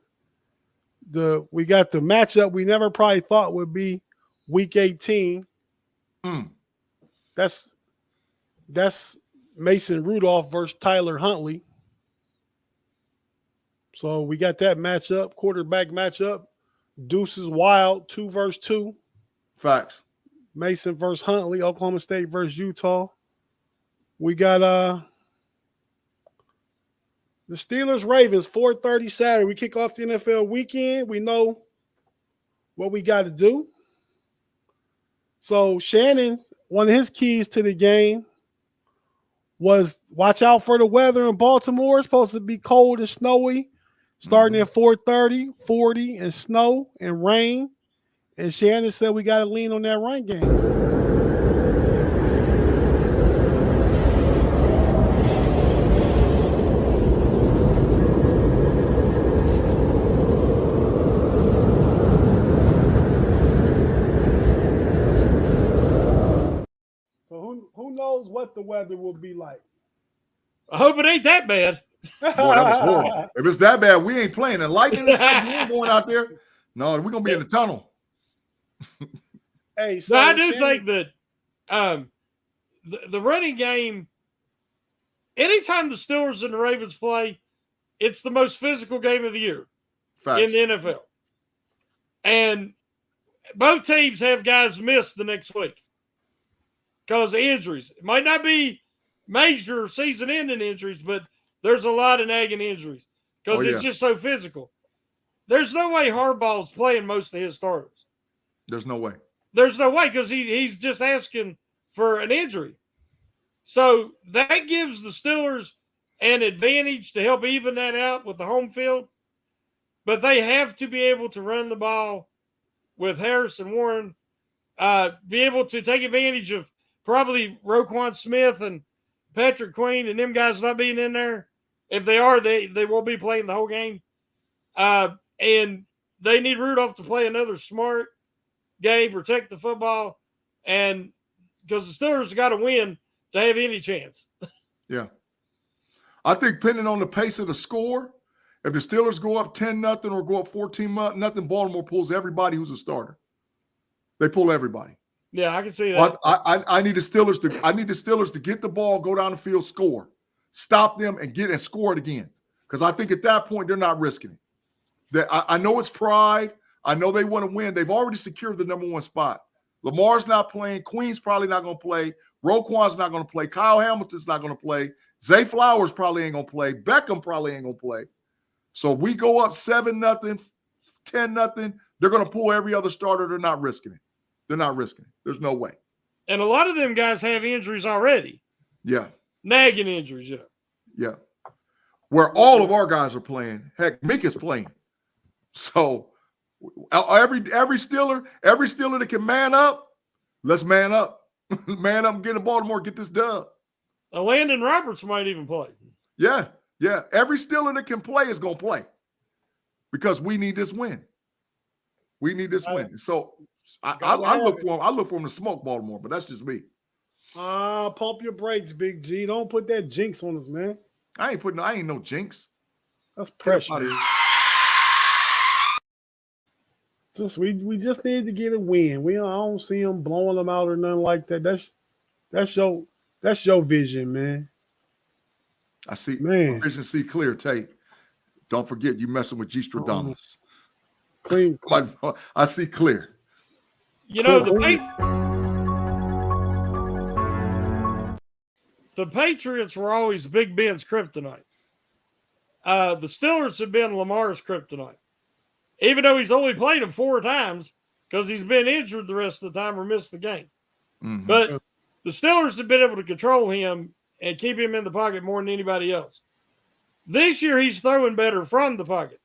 We got the matchup we never probably thought would be Week 18. That's Mason Rudolph versus Tyler Huntley. So we got that matchup, quarterback matchup. Deuces Wild, 2 versus 2. Facts. Mason versus Huntley, Oklahoma State versus Utah. We got the Steelers-Ravens, 4:30 Saturday. We kick off the NFL weekend. We know what we got to do. So Shannon, one of his keys to the game was watch out for the weather in Baltimore. It's supposed to be cold and snowy, starting at 4:30, 40, and snow and rain. And Shannon said we got to lean on that run game. weather will be like. I hope it ain't that bad. Boy, that was horrible. If it's that bad, we ain't playing. And lightning and stuff, we ain't going out there. No, we're going to be in the tunnel. Hey, so I do Shannon, think that the running game, anytime the Steelers and the Ravens play, it's the most physical game of the year in the NFL. And both teams have guys miss the next week because of injuries. It might not be major season-ending injuries, but there's a lot of nagging injuries because it's just so physical. There's no way Harbaugh's playing most of his starters. There's no way. There's no way because he's just asking for an injury. So that gives the Steelers an advantage to help even that out with the home field. But they have to be able to run the ball with Harris and Warren, be able to take advantage of probably Roquan Smith and Patrick Queen and them guys not being in there. If they are, they won't be playing the whole game. And they need Rudolph to play another smart game, protect the football, and because the Steelers got to win to have any chance. Yeah. I think depending on the pace of the score, if the Steelers go up 10-0 or go up 14-0, Baltimore pulls everybody who's a starter. They pull everybody. Yeah, I can see that. I need the Steelers to get the ball, go down the field, score, stop them, and score it again. Because I think at that point they're not risking it. I know it's pride. I know they want to win. They've already secured the number one spot. Lamar's not playing. Queen's probably not going to play. Roquan's not going to play. Kyle Hamilton's not going to play. Zay Flowers probably ain't going to play. Beckham probably ain't going to play. So we go up 7-0, 10-0. They're going to pull every other starter. They're not risking it. They're not risking it. There's no way. And a lot of them guys have injuries already. Yeah. Nagging injuries, yeah. Yeah. Where all of our guys are playing. Heck, Mick is playing. So every Steeler that can man up, let's man up. Man up and get in Baltimore, get this dub. Landon Roberts might even play. Yeah. Yeah. Every Steeler that can play is going to play because we need this win. We need this win. So I look for him to smoke Baltimore, but that's just me. Pump your brakes, Big G. Don't put that jinx on us, man. I ain't no jinx. That's pressure. We just need to get a win. I don't see them blowing them out or nothing like that. That's your vision, man. I see, man. Vision see clear, Tate. Don't forget you messing with G Stradamus. Clean. I see clear. You know, the Patriots were always Big Ben's kryptonite. The Steelers have been Lamar's kryptonite. Even though he's only played him 4 times because he's been injured the rest of the time or missed the game. Mm-hmm. But the Steelers have been able to control him and keep him in the pocket more than anybody else. This year, he's throwing better from the pocket.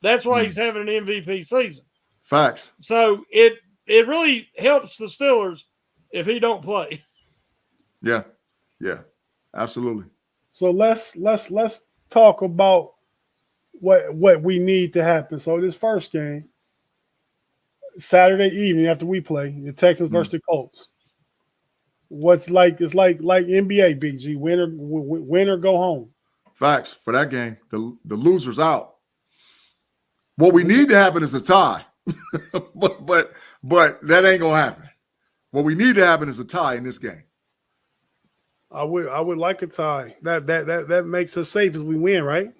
That's why he's having an MVP season. Facts. So it really helps the Steelers if he don't play. Yeah. Yeah. Absolutely. So let's talk about what we need to happen. So this first game, Saturday evening after we play, the Texans versus the Colts. It's like NBA, Big G. Win or go home. Facts for that game. The loser's out. What we need to happen is a tie. but that ain't gonna happen. What we need to happen is a tie in this game. I would like a tie. That makes us safe as we win, right?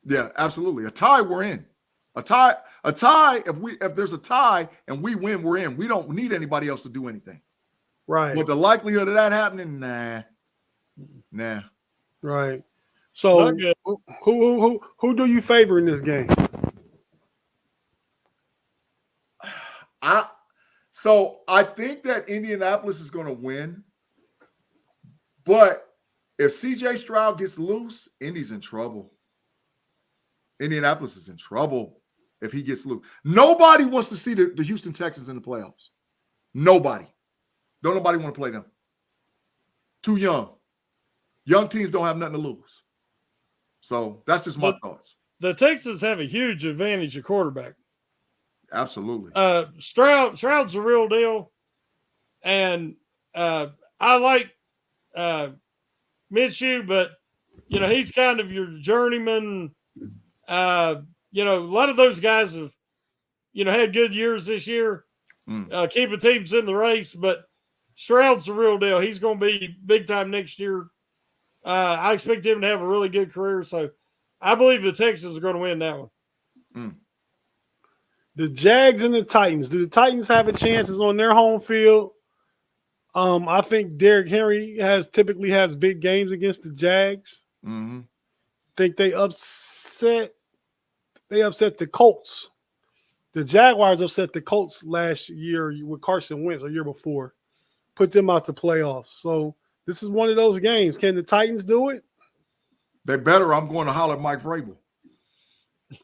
Yeah, absolutely. A tie, we're in. A tie. If there's a tie and we win, we're in. We don't need anybody else to do anything. Right. But the likelihood of that happening, nah. Right. So who do you favor in this game? I think that Indianapolis is going to win. But if CJ Stroud gets loose, Indy's in trouble. Indianapolis is in trouble if he gets loose. Nobody wants to see the Houston Texans in the playoffs. Nobody. Don't nobody want to play them. Too young. Young teams don't have nothing to lose. So that's just my thoughts. The Texans have a huge advantage at quarterback. Absolutely. Stroud's the real deal. And I like Minshew, but he's kind of your journeyman. A lot of those guys have had good years this year, keeping teams in the race. But Stroud's the real deal. He's going to be big time next year. I expect him to have a really good career. So I believe the Texans are going to win that one. The Jags and the Titans. Do the Titans have a chance? It's on their home field. I think Derrick Henry typically has big games against the Jags. Mm-hmm. Think they upset the Colts. The Jaguars upset the Colts last year with Carson Wentz, or year before. Put them out the playoffs. So this is one of those games. Can the Titans do it? They better. I'm going to holler at Mike Vrabel.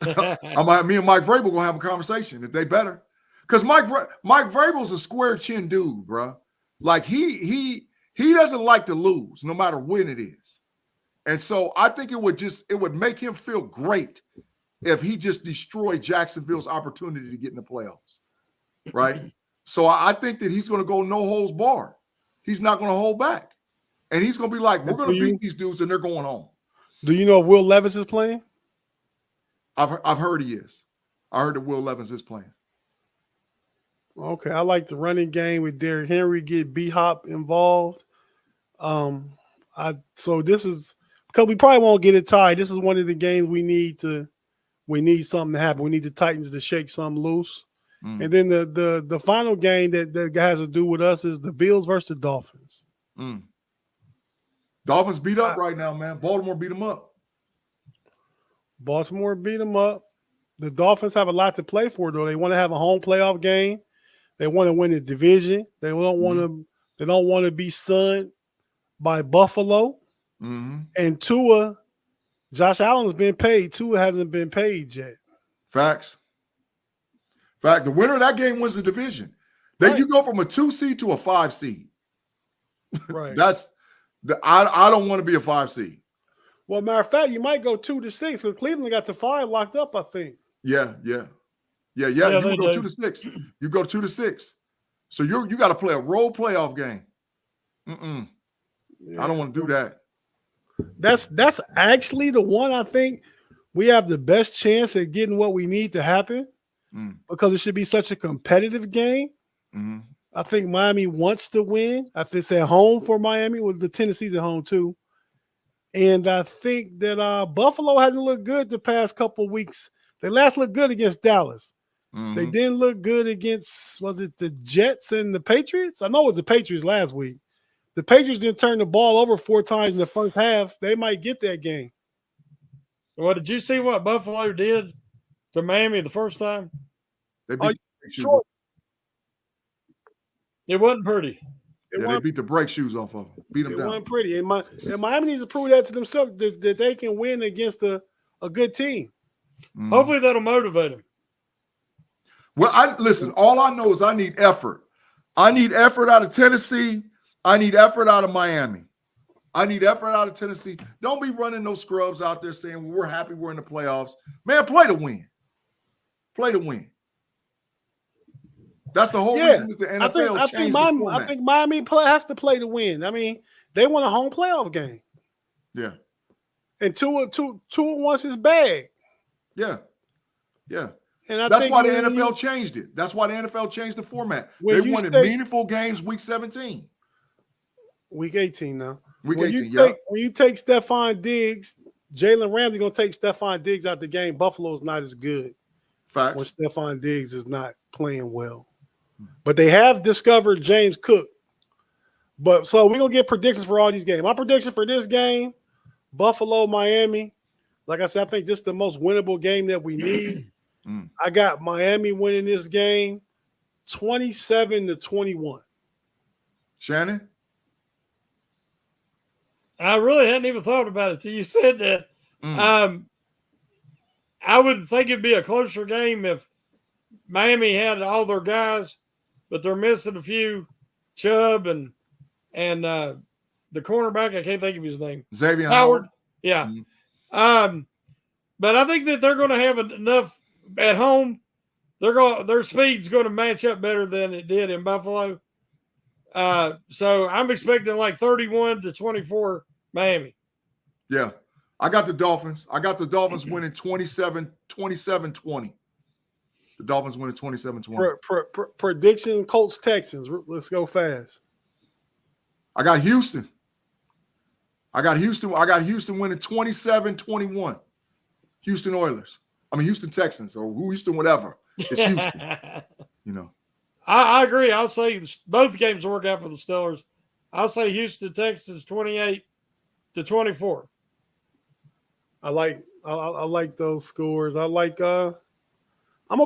Me and Mike Vrabel gonna have a conversation if they better, because Mike Vrabel's a square chin dude, bro. Like he doesn't like to lose, no matter when it is, and so I think it would make him feel great if he just destroyed Jacksonville's opportunity to get in the playoffs, right? So I think that he's gonna go no holds barred. He's not gonna hold back, and he's gonna be like, we're gonna beat these dudes, and they're going home. Do you know if Will Levis is playing? I've heard he is. I heard that Will Levis is playing. Okay, I like the running game with Derrick Henry, get B-Hop involved. So this is because we probably won't get it tied. This is one of the games we need something to happen. We need the Titans to shake something loose. And then the final game that has to do with us is the Bills versus the Dolphins. Dolphins beat up right now, man. Baltimore beat them up. Baltimore beat them up. The Dolphins have a lot to play for, though. They want to have a home playoff game. They want to win the division. They don't want to. They don't want to be sunned by Buffalo. And Josh Allen's been paid. Tua hasn't been paid yet. Facts. The winner of that game wins the division. You go from a 2 seed to a 5 seed. Right. I don't want to be a 5 seed. Well, matter of fact, you might go 2 to 6 because Cleveland got the 5 locked up, I think. Yeah. You go 2 to 6. You go 2 to 6. So you got to play a role playoff game. I don't want to do that. That's actually the one I think we have the best chance at getting what we need to happen because it should be such a competitive game. I think Miami wants to win. I think it's at home for Miami. With the Tennessee's at home too. And I think that Buffalo hasn't looked good the past couple of weeks. They last looked good against Dallas. They didn't look good against, was it the Jets and the Patriots? I know it was the Patriots last week. The Patriots didn't turn the ball over 4 times in the first half. They might get that game. Well, did you see what Buffalo did to Miami the first time? They beat It wasn't pretty. They beat the brake shoes off of them. Beat them down. It wasn't pretty. And Miami needs to prove that to themselves that they can win against a good team. Hopefully that'll motivate them. Well, listen, all I know is I need effort. I need effort out of Tennessee. I need effort out of Miami. I need effort out of Tennessee. Don't be running those scrubs out there saying, well, we're happy we're in the playoffs. Man, play to win. Play to win. That's the whole reason that the NFL changed the format. I think Miami has to play to win. I mean, they want a home playoff game. Yeah. And Tua wants his bag. Yeah. And that's why the NFL changed it. That's why the NFL changed the format. They wanted meaningful games week 17. Week 18 now. Week when 18, when you take Stephon Diggs, Jalen Ramsey going to take Stephon Diggs out the game. Buffalo's not as good. Facts. When Stephon Diggs is not playing well. But they have discovered James Cook. So we're going to get predictions for all these games. My prediction for this game, Buffalo, Miami. Like I said, I think this is the most winnable game that we need. I got Miami winning this game 27-21. Shannon? I really hadn't even thought about it till you said that. I would think it'd be a closer game if Miami had all their guys, but they're missing a few. Chubb and the cornerback, I can't think of his name. Xavier Howard. Yeah. But I think that they're going to have enough at home. Their speed's going to match up better than it did in Buffalo. So I'm expecting like 31-24 Miami. Yeah. I got the Dolphins. I got the Dolphins winning 27-20. The Dolphins winning 27-20. Prediction: Colts Texans. Let's go fast. I got Houston. I got Houston winning 27-21. Houston Oilers. I mean Houston Texans or Houston whatever. It's Houston. You know. I agree. I'll say both games work out for the Steelers. I'll say Houston Texans 28-24. I like those scores. I'm gonna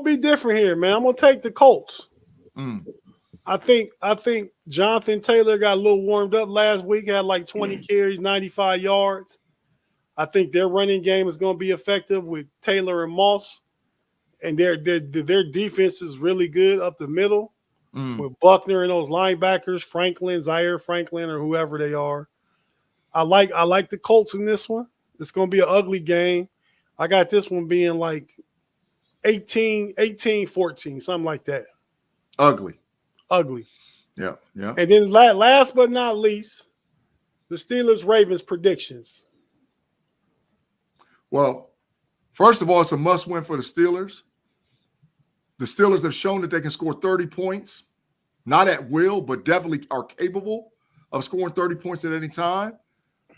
be different here, man. I'm gonna take the Colts. I think Jonathan Taylor got a little warmed up last week, had like 20 carries, 95 yards. I think their running game is gonna be effective with Taylor and Moss. And their defense is really good up the middle with Buckner and those linebackers, Zaire Franklin, or whoever they are. I like the Colts in this one. It's going to be an ugly game. I got this one being like 18-14, something like that. Ugly. Yeah. And then last but not least, the Steelers-Ravens predictions. Well, first of all, it's a must-win for the Steelers. The Steelers have shown that they can score 30 points, not at will, but definitely are capable of scoring 30 points at any time.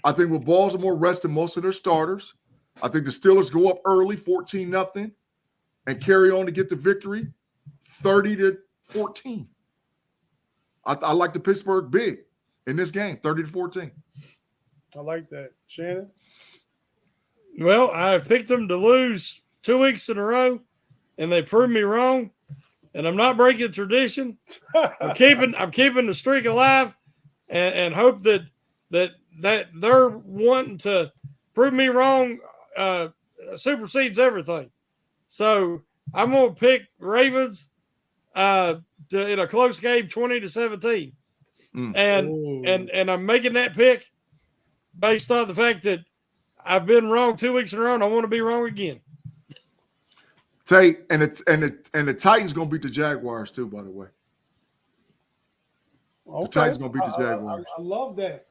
I think with Baltimore resting most of their starters, I think the Steelers go up early, 14-0, and carry on to get the victory, 30-14. I like the Pittsburgh big in this game, 30-14. I like that. Shannon? Well, I picked them to lose 2 weeks in a row, and they proved me wrong. And I'm not breaking tradition. I'm keeping the streak alive, and hope that they're wanting to prove me wrong supersedes everything. So I'm going to pick Ravens in a close game, 20-17. And I'm making that pick based on the fact that I've been wrong 2 weeks in a row, and I want to be wrong again. Tate and the Titans gonna beat the Jaguars too, by the way. Okay. The Titans gonna beat the Jaguars. I love that.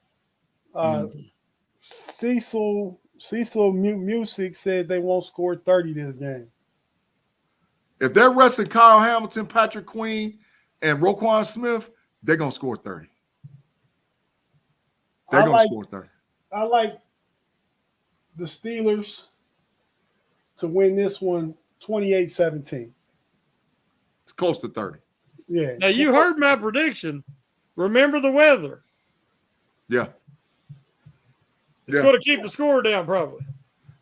Cecil Music said they won't score 30 this game. If they're resting Kyle Hamilton, Patrick Queen, and Roquan Smith, they're gonna score 30. They're gonna score 30. I like the Steelers to win this one 28-17. It's close to 30. Yeah. Now, you heard my prediction. Remember the weather. Yeah. It's going to keep the score down, probably.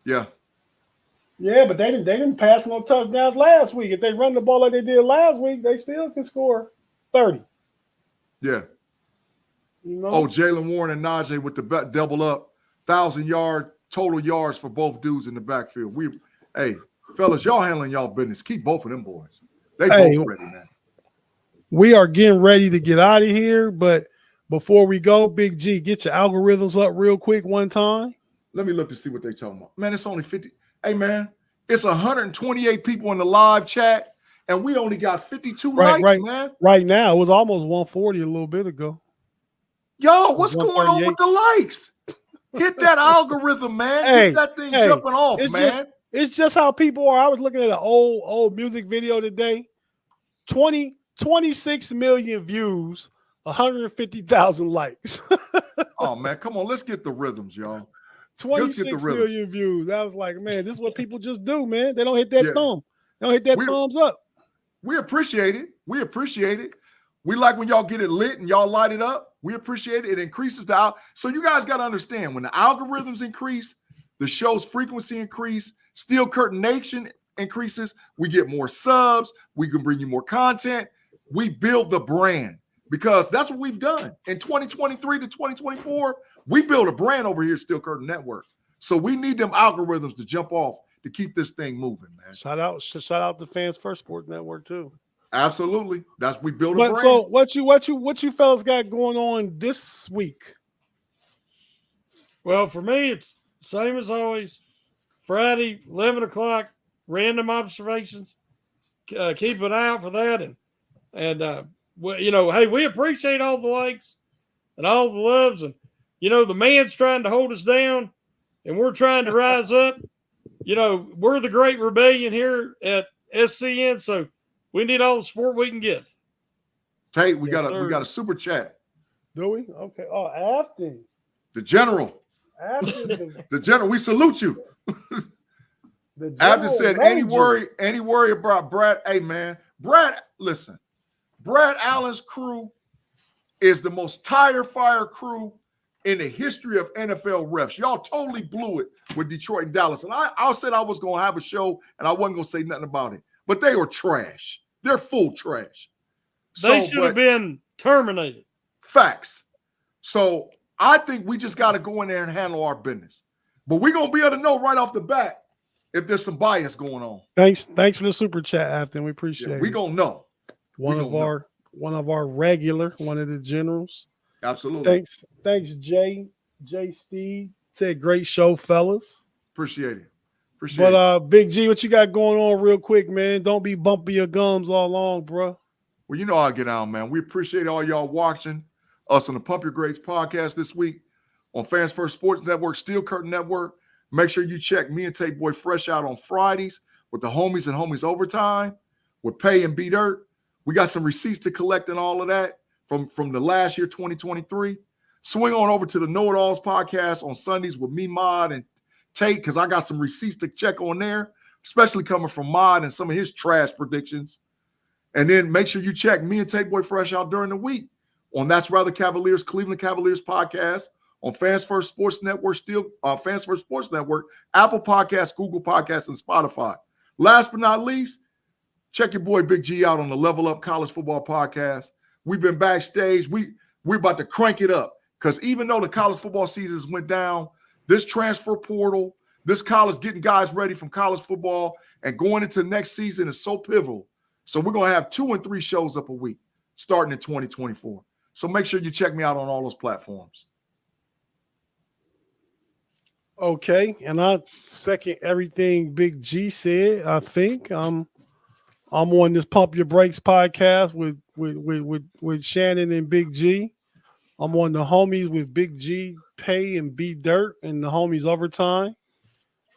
Yeah. Yeah, but they didn't pass no touchdowns last week. If they run the ball like they did last week, they still can score 30. Yeah. You know? Oh, Jalen Warren and Najee with the double up, 1,000-yard total yards for both dudes in the backfield. Hey, fellas, y'all handling y'all business. Keep both of them boys. They both ready, man. We are getting ready to get out of here, but before we go, Big G, get your algorithms up real quick one time. Let me look to see what they talking about. Man, it's only 50. Hey, man, it's 128 people in the live chat, and we only got 52 likes, man. Right now, it was almost 140 a little bit ago. Yo, what's going on with the likes? Hit that algorithm, man. Get that thing jumping off, man. It's just how people are. I was looking at an old music video today. 26 million views, 150,000 likes. Oh, man, come on. Let's get the rhythms, y'all. 26 million views. I was like, man, this is what people just do, man. They don't hit that thumb. They don't hit that thumbs up. We appreciate it. We appreciate it. We like when y'all get it lit and y'all light it up. We appreciate it. It increases the so you guys got to understand, when the algorithms increase, the show's frequency increase, Steel Curtain Nation increases, we get more subs, we can bring you more content. We build the brand, because that's what we've done. In 2023 to 2024, we build a brand over here at Steel Curtain Network. So we need them algorithms to jump off to keep this thing moving, man. Shout out to Fans First Sports Network too. Absolutely. We build a brand. So what you fellas got going on this week? Well, for me, it's same as always. Friday, 11 o'clock, random observations. Keep an eye out for that. And hey, we appreciate all the likes and all the loves. And the man's trying to hold us down and we're trying to rise up. We're the great rebellion here at SCN, so we need all the support we can get. Tate, we got a super chat. Do we? Okay. Oh, Afton. The general. Afton. The general. We salute you. Afton said, any worry about Brad? Hey, man. Brad, listen. Brad Allen's crew is the most tire-fire crew in the history of NFL refs. Y'all totally blew it with Detroit and Dallas. And I said I was going to have a show and I wasn't going to say nothing about it. But they were trash. They're full trash. They should have been terminated. Facts. So I think we just got to go in there and handle our business. But we're going to be able to know right off the bat if there's some bias going on. Thanks for the super chat, Afton. We appreciate it. We're going to know. One of our regular, one of the generals. Absolutely. Thanks, Jay Steve. Said great show, fellas. Appreciate it. But Big G, what you got going on real quick, man? Don't be bumping your gums all along, bro. Well, you know how I get out, man. We appreciate all y'all watching us on the Pump Your Grades podcast this week on Fans First Sports Network, Steel Curtain Network. Make sure you check me and Tate Boy Fresh out on Fridays with the homies and homies overtime with Pay and B Dirt. We got some receipts to collect and all of that from the last year, 2023. Swing on over to the Know It Alls podcast on Sundays with me, Mod, and Tate, because I got some receipts to check on there, especially coming from Mod and some of his trash predictions. And then make sure you check me and Tate Boy Fresh out during the week on That's Rather Cavaliers, Cleveland Cavaliers podcast on Fans First Sports Network, Fans First Sports Network, Apple Podcasts, Google Podcasts, and Spotify. Last but not least, check your boy Big G out on the Level Up College Football Podcast. We've been backstage. We're about to crank it up because even though the college football seasons went down, this transfer portal, this college getting guys ready from college football and going into the next season is so pivotal. So we're going to have 2 and 3 shows up a week starting in 2024. So make sure you check me out on all those platforms. Okay, and I second everything Big G said. I think I'm on this Pump Your Brakes podcast with Shannon and Big G. I'm on the homies with Big G, Pay, and B Dirt, and the homies overtime.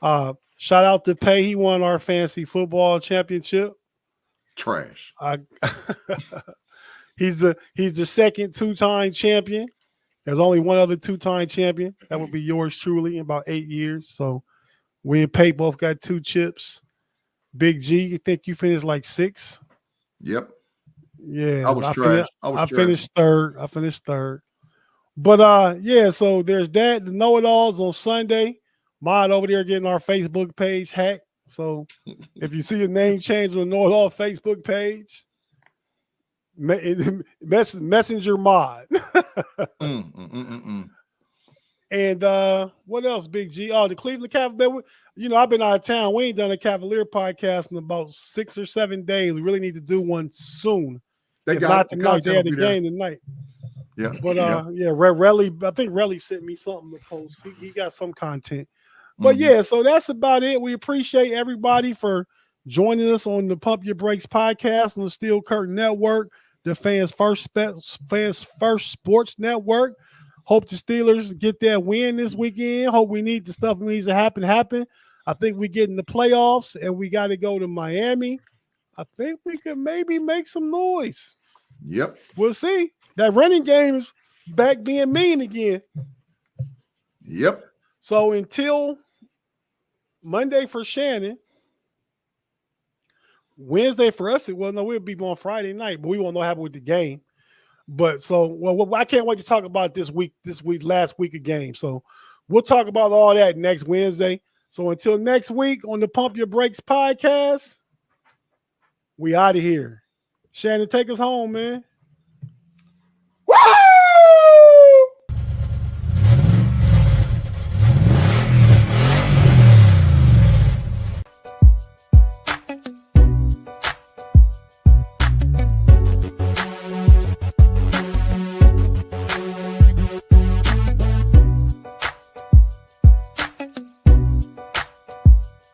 Shout out to Pay. He won our fantasy football championship. Trash. He's the second 2-time champion. There's only one other 2-time champion. That would be yours truly in about 8 years. So we and Pay both got 2 chips. Big G, you think you finished like 6? Yep. Yeah. I was trash. I finished third. But yeah, so there's that. The know-it-alls on Sunday. Mod over there getting our Facebook page hacked. So if you see a name change on the know-it-all Facebook page, messenger Mod. And what else, Big G? Oh, the Cleveland Cavaliers. I've been out of town. We ain't done a Cavalier podcast in about 6 or 7 days. We really need to do one soon. They had the game tonight. Yeah. But Relly, I think Relly sent me something to post. He got some content. But yeah, so that's about it. We appreciate everybody for joining us on the Pump Your Brakes podcast on the Steel Curtain Network, the Fans First Sports Network. Hope the Steelers get that win this weekend. Hope the stuff that needs to happen. I think we get in the playoffs and we got to go to Miami. I think we could maybe make some noise. Yep. We'll see. That running game is back being mean again. Yep. So until Monday for Shannon, Wednesday for us, we'll be on Friday night, but we won't know what happened with the game. But I can't wait to talk about this last week of games. So we'll talk about all that next Wednesday. So until next week on the Pump Your Brakes podcast, we out of here. Shannon, take us home, man.